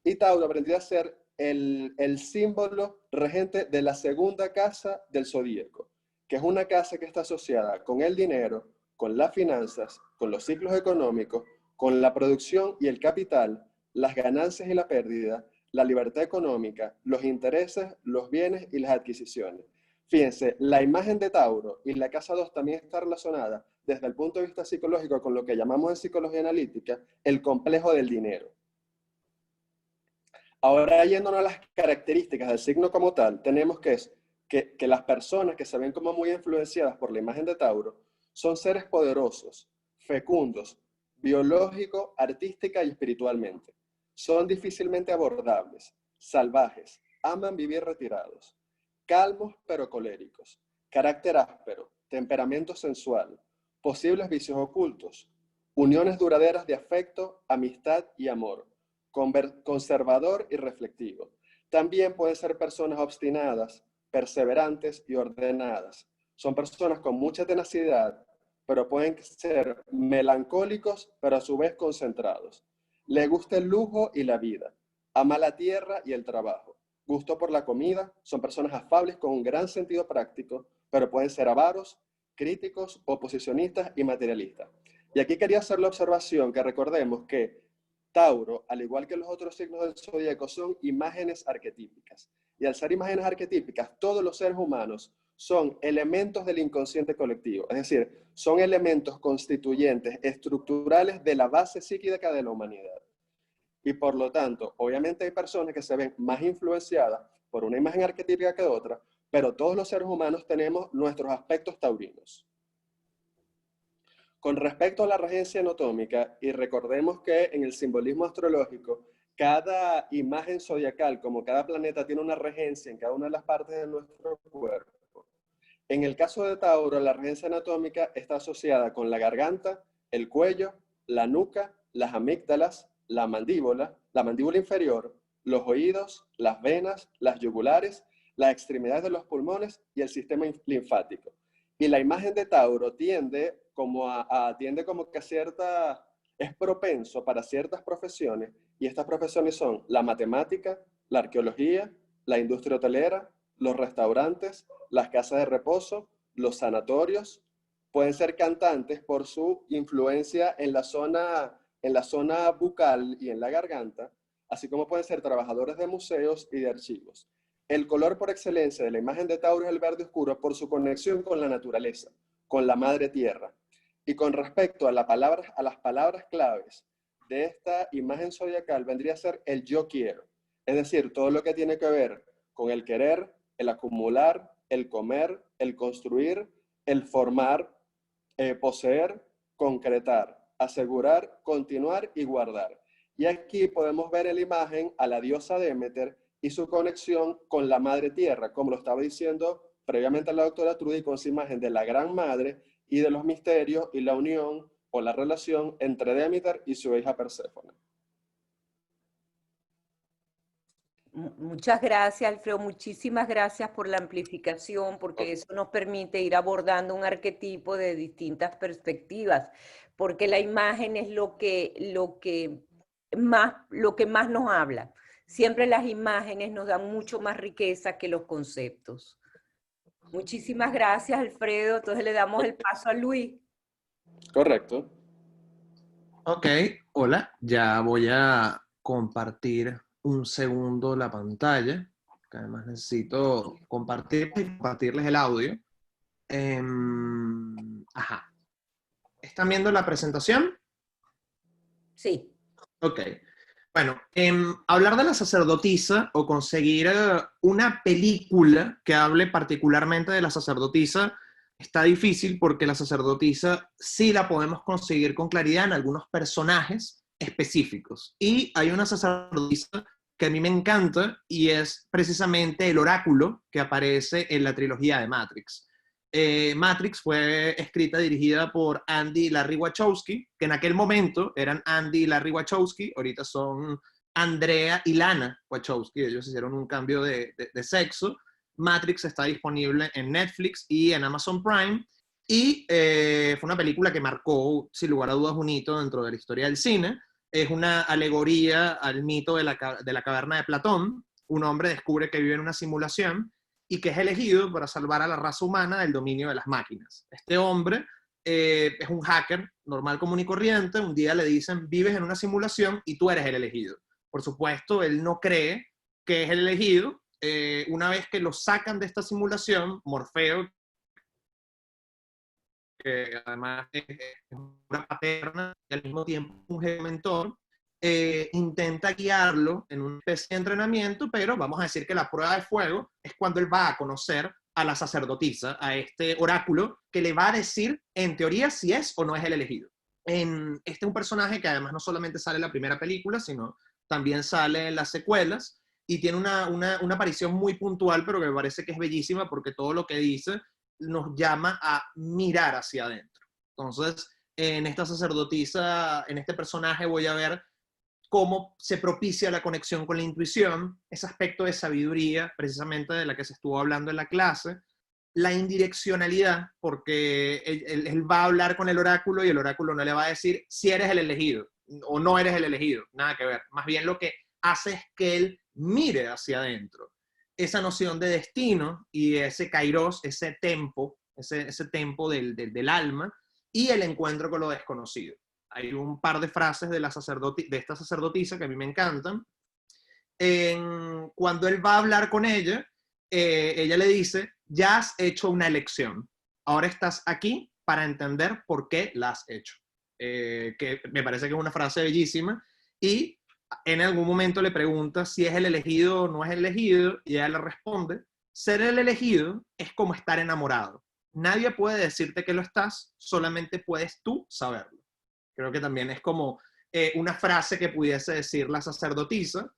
Y Tauro vendría a ser el símbolo regente de la segunda casa del zodíaco, que es una casa que está asociada con el dinero, con las finanzas, con los ciclos económicos, con la producción y el capital, las ganancias y la pérdida, la libertad económica, los intereses, los bienes y las adquisiciones. Fíjense, la imagen de Tauro y la casa 2 también está relacionada desde el punto de vista psicológico con lo que llamamos en psicología analítica el complejo del dinero. Ahora, yéndonos a las características del signo como tal, tenemos que las personas que se ven como muy influenciadas por la imagen de Tauro son seres poderosos, fecundos, biológico, artística y espiritualmente. Son difícilmente abordables, salvajes, aman vivir retirados, calmos pero coléricos, carácter áspero, temperamento sensual, posibles vicios ocultos, uniones duraderas de afecto, amistad y amor, conservador y reflectivo. También pueden ser personas obstinadas, perseverantes y ordenadas. Son personas con mucha tenacidad, pero pueden ser melancólicos, pero a su vez concentrados. Le gusta el lujo y la vida. Ama la tierra y el trabajo. Gusto por la comida. Son personas afables con un gran sentido práctico, pero pueden ser avaros, críticos, oposicionistas y materialistas. Y aquí quería hacer la observación que recordemos que Tauro, al igual que los otros signos del zodíaco, son imágenes arquetípicas. Y al ser imágenes arquetípicas, todos los seres humanos son elementos del inconsciente colectivo. Es decir, son elementos constituyentes, estructurales de la base psíquica de la humanidad. Y por lo tanto, obviamente hay personas que se ven más influenciadas por una imagen arquetípica que otra, pero todos los seres humanos tenemos nuestros aspectos taurinos. Con respecto a la regencia anatómica, y recordemos que en el simbolismo astrológico, cada imagen zodiacal, como cada planeta, tiene una regencia en cada una de las partes de nuestro cuerpo. En el caso de Tauro, la regencia anatómica está asociada con la garganta, el cuello, la nuca, las amígdalas, la mandíbula inferior, los oídos, las venas, las yugulares, las extremidades de los pulmones y el sistema linfático. Y la imagen de Tauro tiende como que es propenso para ciertas profesiones, y estas profesiones son la matemática, la arqueología, la industria hotelera, los restaurantes, las casas de reposo, los sanatorios. Pueden ser cantantes por su influencia en la zona bucal y en la garganta, así como pueden ser trabajadores de museos y de archivos. El color por excelencia de la imagen de Tauro es el verde oscuro por su conexión con la naturaleza, con la madre tierra. Y con respecto a las palabras claves de esta imagen zodiacal, vendría a ser el yo quiero. Es decir, todo lo que tiene que ver con el querer, el acumular, el comer, el construir, el formar, poseer, concretar, asegurar, continuar y guardar. Y aquí podemos ver en la imagen a la diosa Demeter y su conexión con la madre tierra, como lo estaba diciendo previamente la doctora Trudy, con su imagen de la gran madre y de los misterios y la unión o la relación entre Demeter y su hija Perséfone. Muchas gracias, Alfredo. Muchísimas gracias por la amplificación, porque eso nos permite ir abordando un arquetipo de distintas perspectivas, porque la imagen es lo que más nos habla. Siempre las imágenes nos dan mucho más riqueza que los conceptos. Muchísimas gracias, Alfredo. Entonces le damos el paso a Luis. Correcto. Ok, hola. Ya voy a compartir un segundo la pantalla, que además necesito compartirles el audio. Ajá. ¿Están viendo la presentación? Sí. Ok. Bueno, hablar de la sacerdotisa o conseguir una película que hable particularmente de la sacerdotisa está difícil, porque la sacerdotisa sí la podemos conseguir con claridad en algunos personajes específicos. Y hay una sacerdotisa que a mí me encanta y es precisamente el oráculo que aparece en la trilogía de Matrix. Matrix fue escrita y dirigida por Andy y Larry Wachowski, que en aquel momento eran Andy y Larry Wachowski, ahorita son Andrea y Lana Wachowski, ellos hicieron un cambio de sexo. Matrix está disponible en Netflix y en Amazon Prime, y fue una película que marcó, sin lugar a dudas, un hito dentro de la historia del cine. Es una alegoría al mito de la caverna de Platón. Un hombre descubre que vive en una simulación y que es elegido para salvar a la raza humana del dominio de las máquinas. Este hombre es un hacker normal, común y corriente. Un día le dicen: vives en una simulación y tú eres el elegido. Por supuesto, él no cree que es el elegido. Una vez que lo sacan de esta simulación, Morfeo, que además es una paterna y al mismo tiempo un jefe mentor, intenta guiarlo en una especie de entrenamiento, pero vamos a decir que la prueba de fuego es cuando él va a conocer a la sacerdotisa, a este oráculo, que le va a decir, en teoría, si es o no es el elegido. Este es un personaje que además no solamente sale en la primera película, sino también sale en las secuelas, y tiene una aparición muy puntual, pero que me parece que es bellísima, porque todo lo que dice nos llama a mirar hacia adentro. Entonces, en esta sacerdotisa, en este personaje, voy a ver cómo se propicia la conexión con la intuición, ese aspecto de sabiduría, precisamente de la que se estuvo hablando en la clase, la indireccionalidad, porque él va a hablar con el oráculo y el oráculo no le va a decir si eres el elegido o no eres el elegido, nada que ver. Más bien lo que hace es que él mire hacia adentro. Esa noción de destino y ese kairos, ese tempo del alma, y el encuentro con lo desconocido. Hay un par de frases de esta sacerdotisa que a mí me encantan. Cuando él va a hablar con ella, ella le dice: ya has hecho una elección, ahora estás aquí para entender por qué la has hecho. Que me parece que es una frase bellísima, y en algún momento le pregunta si es el elegido o no es el elegido, y ella le responde: ser el elegido es como estar enamorado. Nadie puede decirte que lo estás, solamente puedes tú saberlo. Creo que también es como una frase que pudiese decir la sacerdotisa.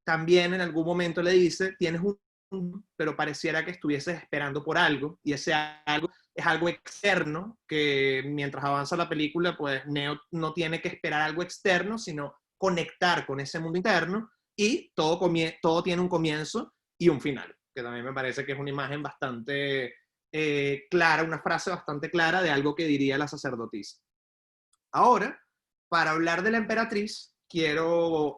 También en algún momento le dice: tienes un, pero pareciera que estuvieses esperando por algo, y ese algo es algo externo, que mientras avanza la película, pues Neo no tiene que esperar algo externo, sino conectar con ese mundo interno, y todo tiene un comienzo y un final, que también me parece que es una imagen bastante clara, una frase bastante clara de algo que diría la sacerdotisa. Ahora, para hablar de la emperatriz, quiero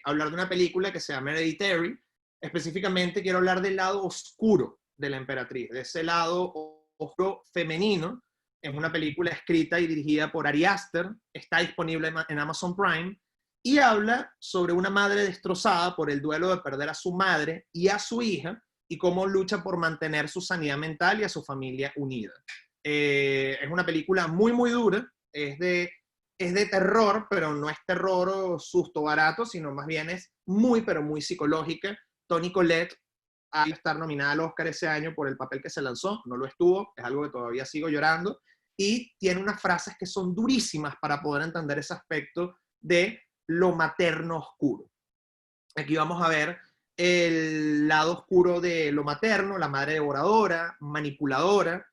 hablar de una película que se llama Hereditary. Específicamente quiero hablar del lado oscuro de la emperatriz, de ese lado oscuro femenino. Es una película escrita y dirigida por Ari Aster, está disponible en Amazon Prime, y habla sobre una madre destrozada por el duelo de perder a su madre y a su hija, y cómo lucha por mantener su sanidad mental y a su familia unida. Es una película muy, muy dura, es de terror, pero no es terror o susto barato, sino más bien es muy, pero muy psicológica. Toni Collette ha de estar nominada al Oscar ese año por el papel que se lanzó, no lo estuvo, es algo que todavía sigo llorando, y tiene unas frases que son durísimas para poder entender ese aspecto de lo materno oscuro. Aquí vamos a ver el lado oscuro de lo materno, la madre devoradora, manipuladora,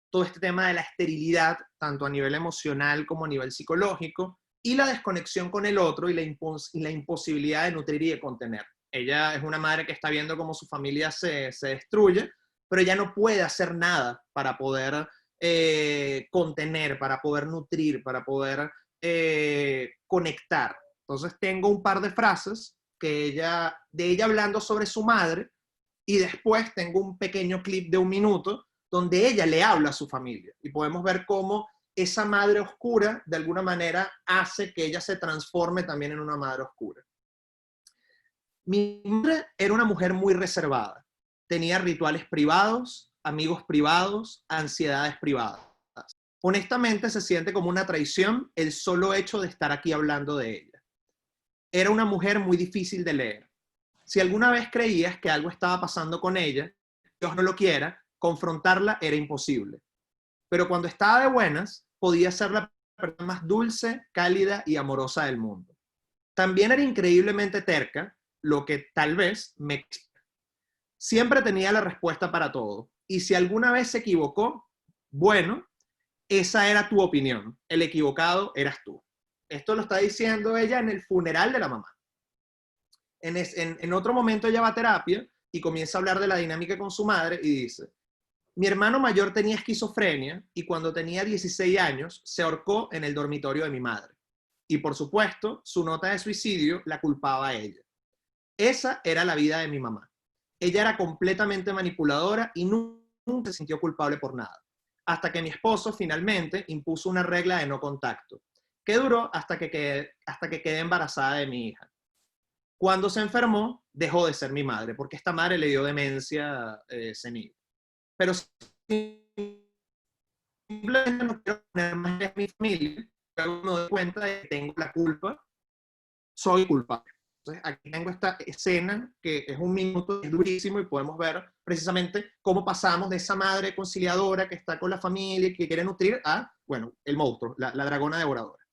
todo este tema de la esterilidad, tanto a nivel emocional como a nivel psicológico, y la desconexión con el otro y la imposibilidad de nutrir y de contener. Ella es una madre que está viendo cómo su familia se destruye, pero ella no puede hacer nada para poder contener, para poder nutrir, para poder conectar. Entonces tengo un par de frases de ella hablando sobre su madre, y después tengo un pequeño clip de 1 minuto donde ella le habla a su familia, y podemos ver cómo esa madre oscura de alguna manera hace que ella se transforme también en una madre oscura. Mi madre era una mujer muy reservada, tenía rituales privados, amigos privados, ansiedades privadas. Honestamente se siente como una traición el solo hecho de estar aquí hablando de ella. Era una mujer muy difícil de leer. Si alguna vez creías que algo estaba pasando con ella, Dios no lo quiera, confrontarla era imposible. Pero cuando estaba de buenas, podía ser la persona más dulce, cálida y amorosa del mundo. También era increíblemente terca, lo que tal vez me explica. Siempre tenía la respuesta para todo. Y si alguna vez se equivocó, bueno, esa era tu opinión. El equivocado eras tú. Esto lo está diciendo ella en el funeral de la mamá. En otro momento ella va a terapia y comienza a hablar de la dinámica con su madre y dice: mi hermano mayor tenía esquizofrenia y cuando tenía 16 años se ahorcó en el dormitorio de mi madre. Y por supuesto, su nota de suicidio la culpaba a ella. Esa era la vida de mi mamá. Ella era completamente manipuladora y nunca se sintió culpable por nada. Hasta que mi esposo finalmente impuso una regla de no contacto, que duró hasta que quedé embarazada de mi hija. Cuando se enfermó, dejó de ser mi madre, porque esta madre le dio demencia senil. Pero simplemente no quiero poner más en mi familia, pero me doy cuenta de que tengo la culpa, soy culpable. Entonces, aquí tengo esta escena que es 1 minuto, es durísimo, y podemos ver precisamente cómo pasamos de esa madre conciliadora que está con la familia y que quiere nutrir a, bueno, el monstruo, la dragona devoradora.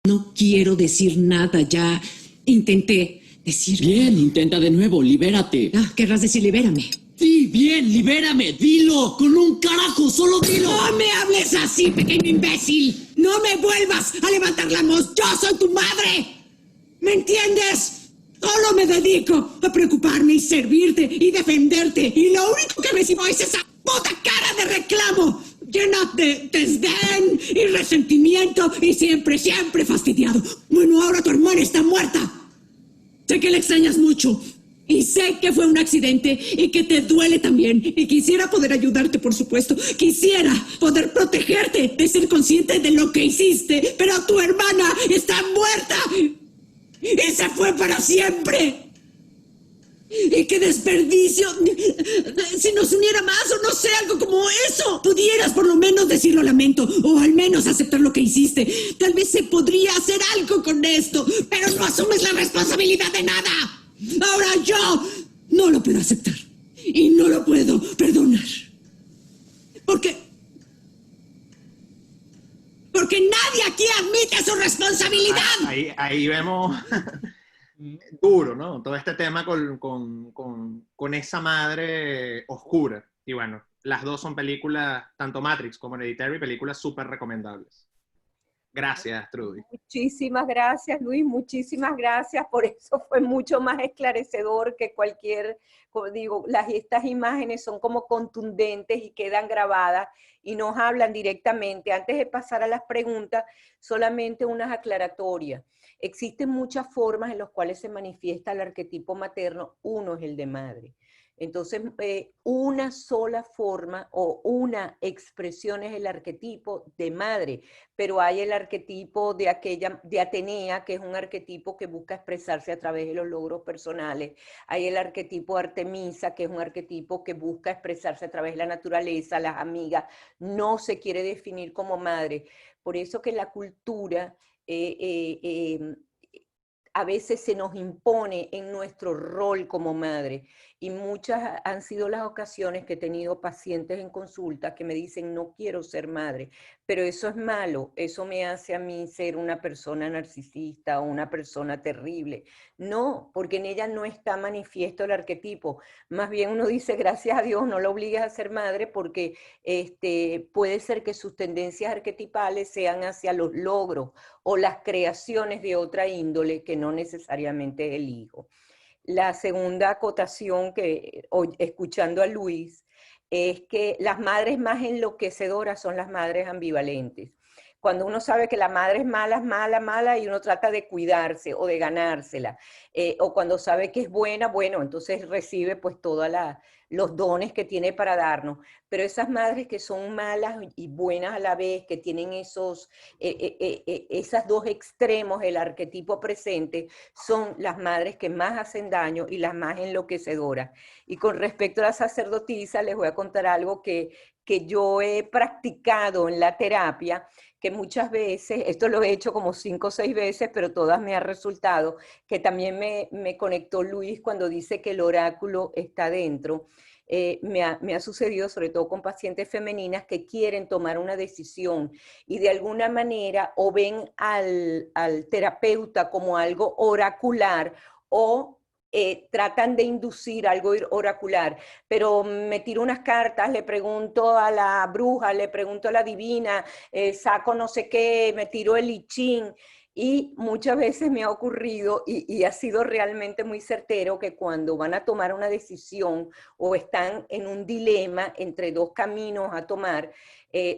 No quiero decir nada, ya intenté decir... Bien, intenta de nuevo, libérate. Querrás decir libérame. Sí, bien, libérame, dilo, con un carajo, solo dilo. ¡No me hables así, pequeño imbécil! ¡No me vuelvas a levantar la voz! ¡Yo soy tu madre! ¿Me entiendes? Solo me dedico a preocuparme y servirte y defenderte, y lo único que recibo es esa puta cara de reclamo, llena de desdén y resentimiento y siempre, siempre fastidiado. Bueno, ahora tu hermana está muerta. Sé que la extrañas mucho y sé que fue un accidente y que te duele también. Y quisiera poder ayudarte, por supuesto. Quisiera poder protegerte de ser consciente de lo que hiciste. Pero tu hermana está muerta y se fue para siempre. ¡Y qué desperdicio! Si nos uniera más, o no sé, algo como eso. Pudieras por lo menos decir lo lamento, o al menos aceptar lo que hiciste. Tal vez se podría hacer algo con esto, pero no asumes la responsabilidad de nada. Ahora yo no lo puedo aceptar, y no lo puedo perdonar. Porque nadie aquí admite su responsabilidad. Ahí vemos... duro, ¿no? Todo este tema con esa madre oscura. Y bueno, las dos son películas, tanto Matrix como Hereditary, películas súper recomendables. Gracias, Trudy. Muchísimas gracias, Luis, muchísimas gracias. Por eso fue mucho más esclarecedor que cualquier, como digo, estas imágenes son como contundentes y quedan grabadas y nos hablan directamente. Antes de pasar a las preguntas, solamente unas aclaratorias. Existen muchas formas en las cuales se manifiesta el arquetipo materno. Uno es el de madre. Entonces, una sola forma o una expresión es el arquetipo de madre, pero hay el arquetipo de Atenea, que es un arquetipo que busca expresarse a través de los logros personales. Hay el arquetipo de Artemisa, que es un arquetipo que busca expresarse a través de la naturaleza, las amigas. No se quiere definir como madre. Por eso que la cultura a veces se nos impone en nuestro rol como madre. Y muchas han sido las ocasiones que he tenido pacientes en consulta que me dicen, no quiero ser madre, pero eso es malo, eso me hace a mí ser una persona narcisista o una persona terrible. No, porque en ella no está manifiesto el arquetipo. Más bien uno dice, gracias a Dios, no lo obligues a ser madre porque puede ser que sus tendencias arquetipales sean hacia los logros o las creaciones de otra índole que no necesariamente es el hijo. La segunda acotación que, escuchando a Luis, es que las madres más enloquecedoras son las madres ambivalentes. Cuando uno sabe que la madre es mala, mala, y uno trata de cuidarse o de ganársela, o cuando sabe que es buena, bueno, entonces recibe pues todos los dones que tiene para darnos. Pero esas madres que son malas y buenas a la vez, que tienen esas dos extremos, el arquetipo presente, son las madres que más hacen daño y las más enloquecedoras. Y con respecto a la sacerdotisa, les voy a contar algo que yo he practicado en la terapia, que muchas veces, esto lo he hecho como 5 o 6 veces, pero todas me ha resultado, que también me conectó Luis cuando dice que el oráculo está dentro. Me ha sucedido sobre todo con pacientes femeninas que quieren tomar una decisión y de alguna manera o ven al terapeuta como algo oracular o tratan de inducir algo oracular, pero me tiro unas cartas, le pregunto a la bruja, le pregunto a la divina, saco no sé qué, me tiro el I Ching, y muchas veces me ha ocurrido y ha sido realmente muy certero que cuando van a tomar una decisión o están en un dilema entre dos caminos a tomar,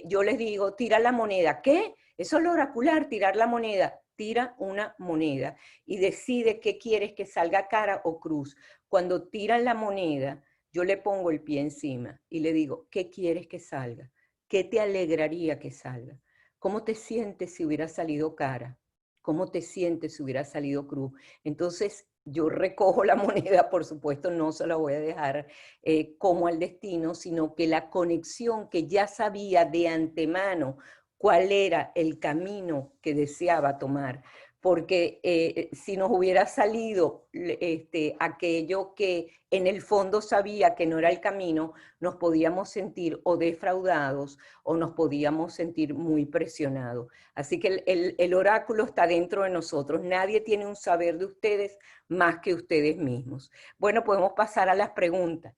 yo les digo, tira la moneda. ¿Qué? Eso es lo oracular, tirar la moneda. Tira una moneda y decide qué quieres que salga, cara o cruz. Cuando tiran la moneda, yo le pongo el pie encima y le digo, ¿qué quieres que salga? ¿Qué te alegraría que salga? ¿Cómo te sientes si hubiera salido cara? ¿Cómo te sientes si hubiera salido cruz? Entonces, yo recojo la moneda, por supuesto, no se la voy a dejar como al destino, sino que la conexión que ya sabía de antemano cuál era el camino que deseaba tomar, porque si nos hubiera salido aquello que en el fondo sabía que no era el camino, nos podíamos sentir o defraudados o nos podíamos sentir muy presionados. Así que el oráculo está dentro de nosotros. Nadie tiene un saber de ustedes más que ustedes mismos. Bueno, podemos pasar a las preguntas.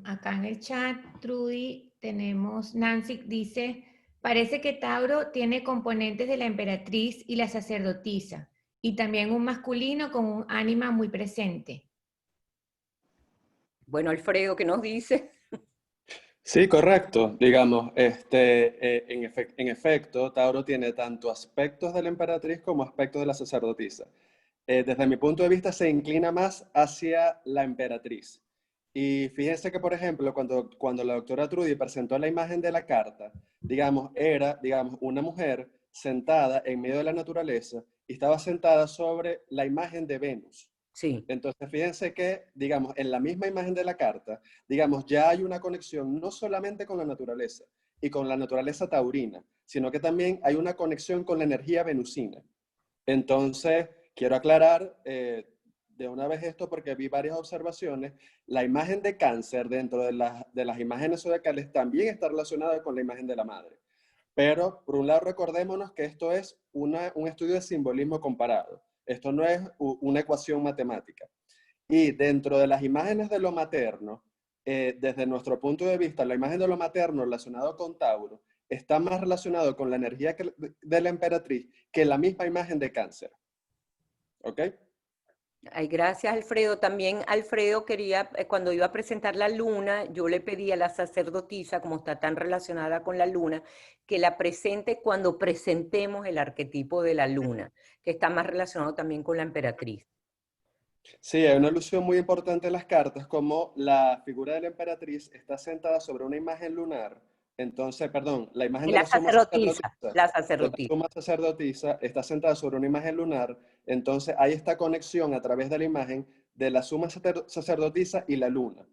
Acá en el chat, Trudy, tenemos, Nancy dice, parece que Tauro tiene componentes de la emperatriz y la sacerdotisa, y también un masculino con un ánima muy presente. Bueno, Alfredo, ¿qué nos dice? Sí, correcto. Digamos, en efecto, Tauro tiene tanto aspectos de la emperatriz como aspectos de la sacerdotisa. Desde mi punto de vista, se inclina más hacia la emperatriz. Y fíjense que, por ejemplo, cuando la doctora Trudy presentó la imagen de la carta, era una mujer sentada en medio de la naturaleza y estaba sentada sobre la imagen de Venus. Sí. Entonces, fíjense que, en la misma imagen de la carta, ya hay una conexión no solamente con la naturaleza y con la naturaleza taurina, sino que también hay una conexión con la energía venusina. Entonces, quiero aclarar de una vez esto porque vi varias observaciones. La imagen de Cáncer dentro de las imágenes zodiacales también está relacionada con la imagen de la madre. Pero, por un lado, recordémonos que esto es un estudio de simbolismo comparado. Esto no es una ecuación matemática. Y dentro de las imágenes de lo materno, desde nuestro punto de vista, la imagen de lo materno relacionado con Tauro está más relacionado con la energía de la emperatriz que la misma imagen de Cáncer. ¿Ok? Ay, gracias, Alfredo. También Alfredo quería, cuando iba a presentar la luna, yo le pedí a la sacerdotisa, como está tan relacionada con la luna, que la presente cuando presentemos el arquetipo de la luna, que está más relacionado también con la emperatriz. Sí, hay una alusión muy importante en las cartas, como la figura de la emperatriz está sentada sobre una imagen lunar. Entonces, perdón, la imagen de La la suma sacerdotisa, sacerdotisa, la de la sacerdotisa. suma sacerdotisa está sentada sobre una imagen lunar. Entonces, hay esta conexión a través de la imagen de la suma sacerdotisa y la luna.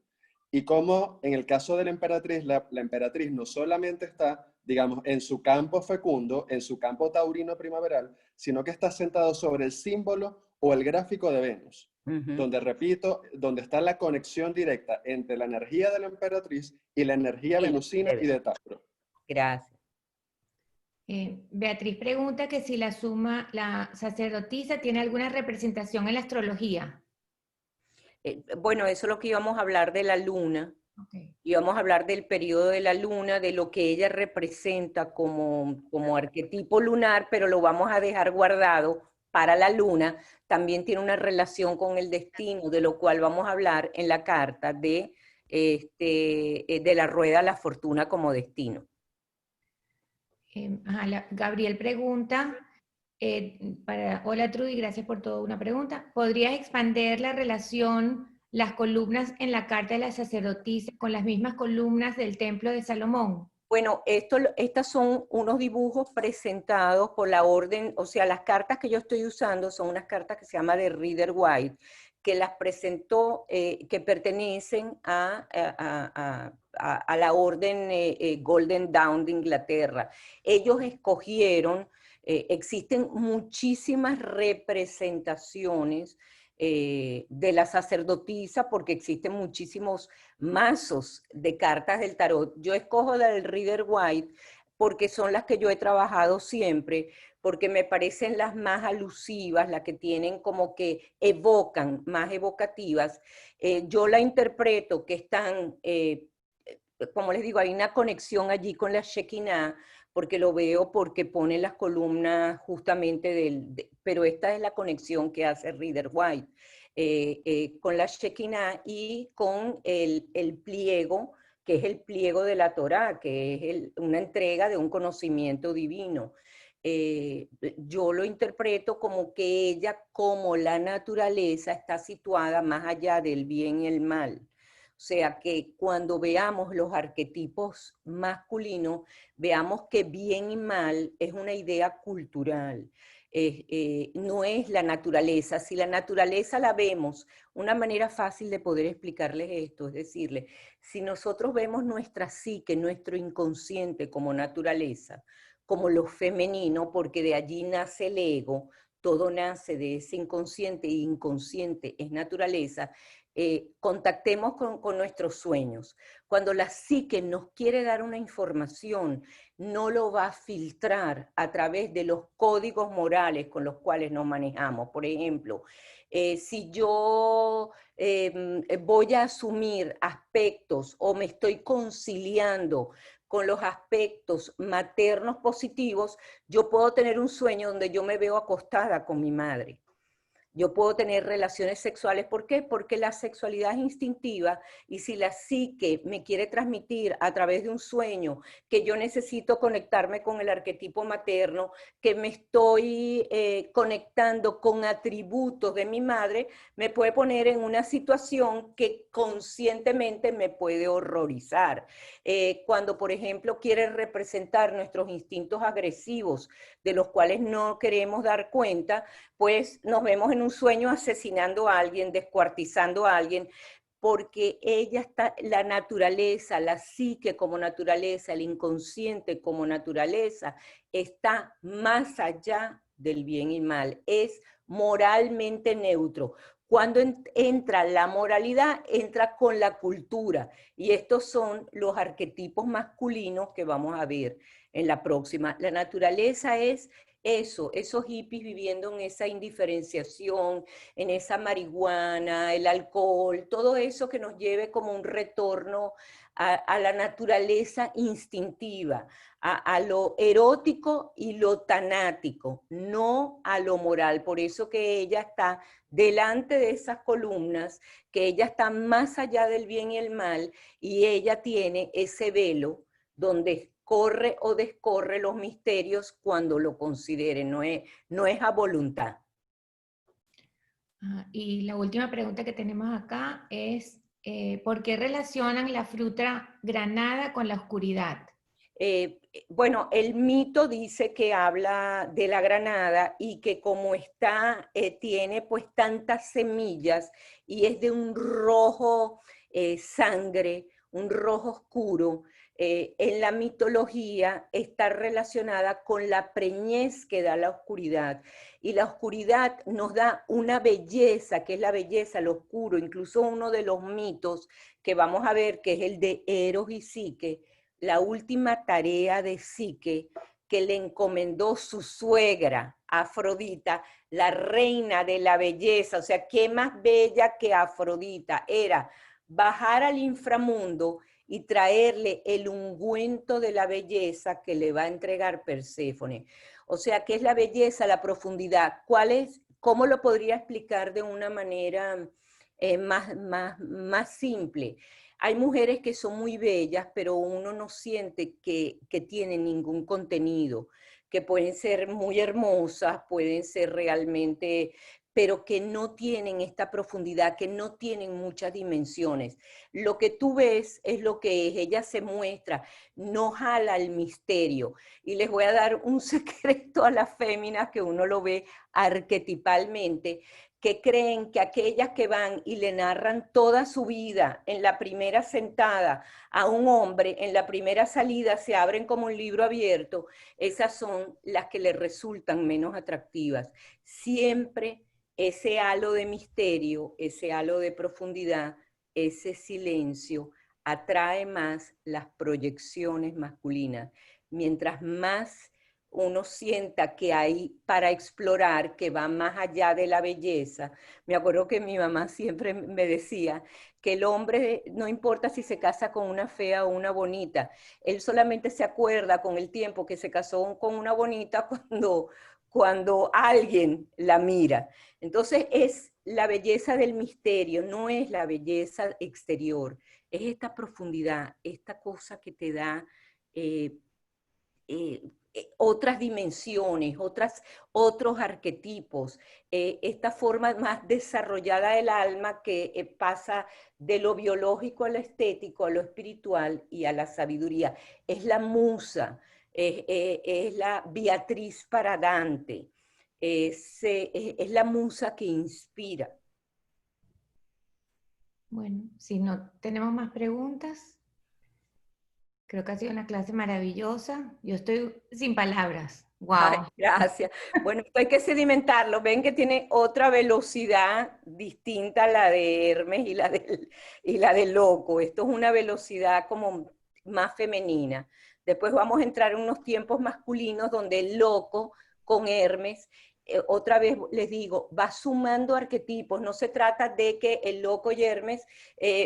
Y como en el caso de la emperatriz emperatriz no solamente está, digamos, en su campo fecundo, en su campo taurino primaveral, sino que está sentado sobre el símbolo o el gráfico de Venus. Donde, repito, donde está la conexión directa entre la energía de la emperatriz y la energía venusina y de Tauro. Gracias. Beatriz pregunta que si la sacerdotisa tiene alguna representación en la astrología. Bueno, eso es lo que íbamos a hablar de la luna. Okay. Íbamos a hablar del periodo de la luna, de lo que ella representa como arquetipo lunar, pero lo vamos a dejar guardado para la luna. También tiene una relación con el destino, de lo cual vamos a hablar en la carta de la rueda a la fortuna como destino. Gabriel pregunta, hola Trudy, gracias por toda una pregunta. ¿Podrías expandir la relación, las columnas en la carta de la sacerdotisa con las mismas columnas del templo de Salomón? Bueno, estas son unos dibujos presentados por la orden, o sea, las cartas que yo estoy usando son unas cartas que se llama de Rider White, que las presentó, que pertenecen a la orden Golden Dawn de Inglaterra. Ellos escogieron, existen muchísimas representaciones de la sacerdotisa, porque existen muchísimos mazos de cartas del tarot. Yo escojo la del Rider White porque son las que yo he trabajado siempre, porque me parecen las más alusivas, las que tienen como que evocan, más evocativas. Yo la interpreto que están, como les digo, hay una conexión allí con la Shekinah, porque lo veo porque pone las columnas justamente pero esta es la conexión que hace Rider White con la Shekinah y con el pliego, que es el pliego de la Torá, que es una entrega de un conocimiento divino. Yo lo interpreto como que ella, como la naturaleza, está situada más allá del bien y el mal. O sea, que cuando veamos los arquetipos masculinos, veamos que bien y mal es una idea cultural. No es la naturaleza. Si la naturaleza la vemos, una manera fácil de poder explicarles esto es decirles, si nosotros vemos nuestra psique, nuestro inconsciente como naturaleza, como lo femenino, porque de allí nace el ego, todo nace de ese inconsciente, y inconsciente es naturaleza, contactemos con nuestros sueños. Cuando la psique nos quiere dar una información, no lo va a filtrar a través de los códigos morales con los cuales nos manejamos. Por ejemplo, si yo voy a asumir aspectos o me estoy conciliando con los aspectos maternos positivos, yo puedo tener un sueño donde yo me veo acostada con mi madre. Yo puedo tener relaciones sexuales. ¿Por qué? Porque la sexualidad es instintiva, y si la psique me quiere transmitir a través de un sueño que yo necesito conectarme con el arquetipo materno, que me estoy conectando con atributos de mi madre, me puede poner en una situación que conscientemente me puede horrorizar. Cuando, por ejemplo, quiere representar nuestros instintos agresivos, de los cuales no queremos dar cuenta, pues nos vemos en un sueño asesinando a alguien, descuartizando a alguien, porque ella está, la naturaleza, la psique como naturaleza, el inconsciente como naturaleza, está más allá del bien y mal, es moralmente neutro. Cuando entra la moralidad, entra con la cultura, y estos son los arquetipos masculinos que vamos a ver en la próxima. La naturaleza es eso, esos hippies viviendo en esa indiferenciación, en esa marihuana, el alcohol, todo eso que nos lleve como un retorno a la naturaleza instintiva, a lo erótico y lo tanático, no a lo moral. Por eso que ella está delante de esas columnas, que ella está más allá del bien y el mal, y ella tiene ese velo donde corre o descorre los misterios cuando lo considere, no es a voluntad. Y la última pregunta que tenemos acá es, ¿por qué relacionan la fruta granada con la oscuridad? Bueno, el mito dice que habla de la granada y que como está, tiene pues tantas semillas y es de un rojo sangre, un rojo oscuro, en la mitología está relacionada con la preñez que da la oscuridad. Y la oscuridad nos da una belleza, que es la belleza, lo oscuro. Incluso uno de los mitos que vamos a ver, que es el de Eros y Psique, la última tarea de Psique que le encomendó su suegra, Afrodita, la reina de la belleza. O sea, qué más bella que Afrodita era bajar al inframundo y traerle el ungüento de la belleza que le va a entregar Perséfone. O sea, ¿qué es la belleza? La profundidad. ¿Cuál es? ¿Cómo lo podría explicar de una manera más simple? Hay mujeres que son muy bellas, pero uno no siente que tienen ningún contenido, que pueden ser muy hermosas, pueden ser realmente, pero que no tienen esta profundidad, que no tienen muchas dimensiones. Lo que tú ves es lo que es, ella se muestra, no jala el misterio. Y les voy a dar un secreto a las féminas que uno lo ve arquetipalmente, que creen que aquellas que van y le narran toda su vida en la primera sentada a un hombre, en la primera salida se abren como un libro abierto, esas son las que le resultan menos atractivas. Siempre ese halo de misterio, ese halo de profundidad, ese silencio atrae más las proyecciones masculinas. Mientras más uno sienta que hay para explorar, que va más allá de la belleza. Me acuerdo que mi mamá siempre me decía que el hombre, no importa si se casa con una fea o una bonita, él solamente se acuerda con el tiempo que se casó con una bonita cuando alguien la mira. Entonces es la belleza del misterio, no es la belleza exterior, es esta profundidad, esta cosa que te da otras dimensiones, otros arquetipos, esta forma más desarrollada del alma que pasa de lo biológico a lo estético, a lo espiritual y a la sabiduría. Es la musa, es la Beatriz para Dante, es la musa que inspira. Bueno, si no tenemos más preguntas, creo que ha sido una clase maravillosa. Yo estoy sin palabras. ¡Wow! Ay, gracias. Bueno, esto hay que sedimentarlo. Ven que tiene otra velocidad distinta a la de Hermes y la del Loco. Esto es una velocidad como más femenina. Después vamos a entrar en unos tiempos masculinos donde el Loco con Hermes, otra vez les digo, va sumando arquetipos. No se trata de que el Loco y Hermes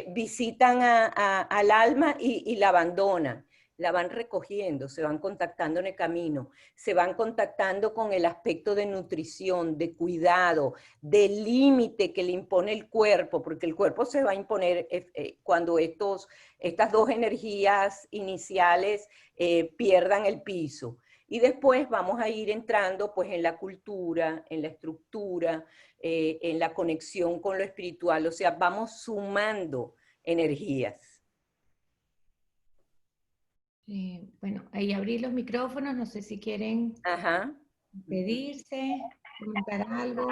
visitan al alma y la abandonan. La van recogiendo, se van contactando en el camino, se van contactando con el aspecto de nutrición, de cuidado, de límite que le impone el cuerpo, porque el cuerpo se va a imponer cuando estas dos energías iniciales pierdan el piso. Y después vamos a ir entrando pues en la cultura, en la estructura, en la conexión con lo espiritual, o sea, vamos sumando energías. Bueno, ahí abrí los micrófonos, no sé si quieren pedirse, comentar algo.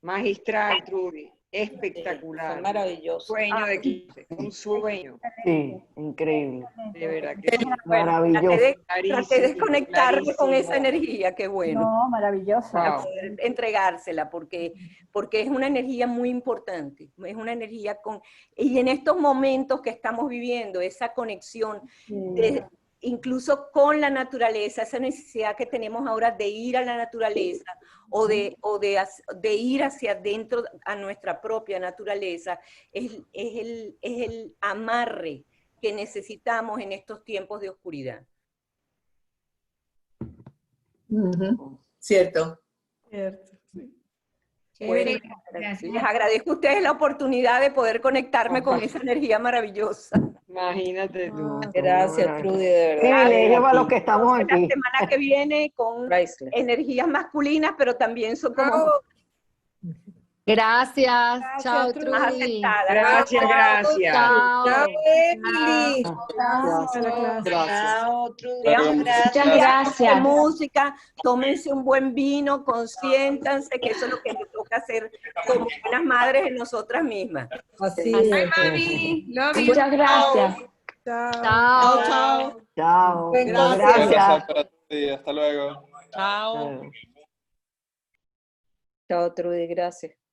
Magistral, Trudy, espectacular. Fue maravilloso. Sueño de 15, un sueño. Sí, increíble. De verdad que sí. Maravilloso. Traté de conectarme con esa energía, qué bueno. No, maravilloso. Para poder entregársela, porque es una energía muy importante, es una energía y en estos momentos que estamos viviendo, esa conexión incluso con la naturaleza, esa necesidad que tenemos ahora de ir a la naturaleza o de ir hacia adentro a nuestra propia naturaleza, es el amarre que necesitamos en estos tiempos de oscuridad. Cierto. Chévere, Bueno, gracias. les agradezco a ustedes la oportunidad de poder conectarme con esa energía maravillosa. Imagínate tú. Gracias, Trudy, de verdad. Privilegio para los que estamos La aquí. semana que viene con Priceless. energías masculinas, pero también son como Gracias. Chao, más Trudy. aceptadas. Gracias, gracias. Chao. Emily. Chao, Trudy. Vean, Muchas gracias. Música, tómense un buen vino, consiéntanse, que eso es lo que nos toca hacer como buenas madres en nosotras mismas. Así Bye, es. mami. Love you. Muchas gracias. Chao, chao. Chao. Gracias. Gracias. para ti. Hasta luego. Chao, Trudy, gracias.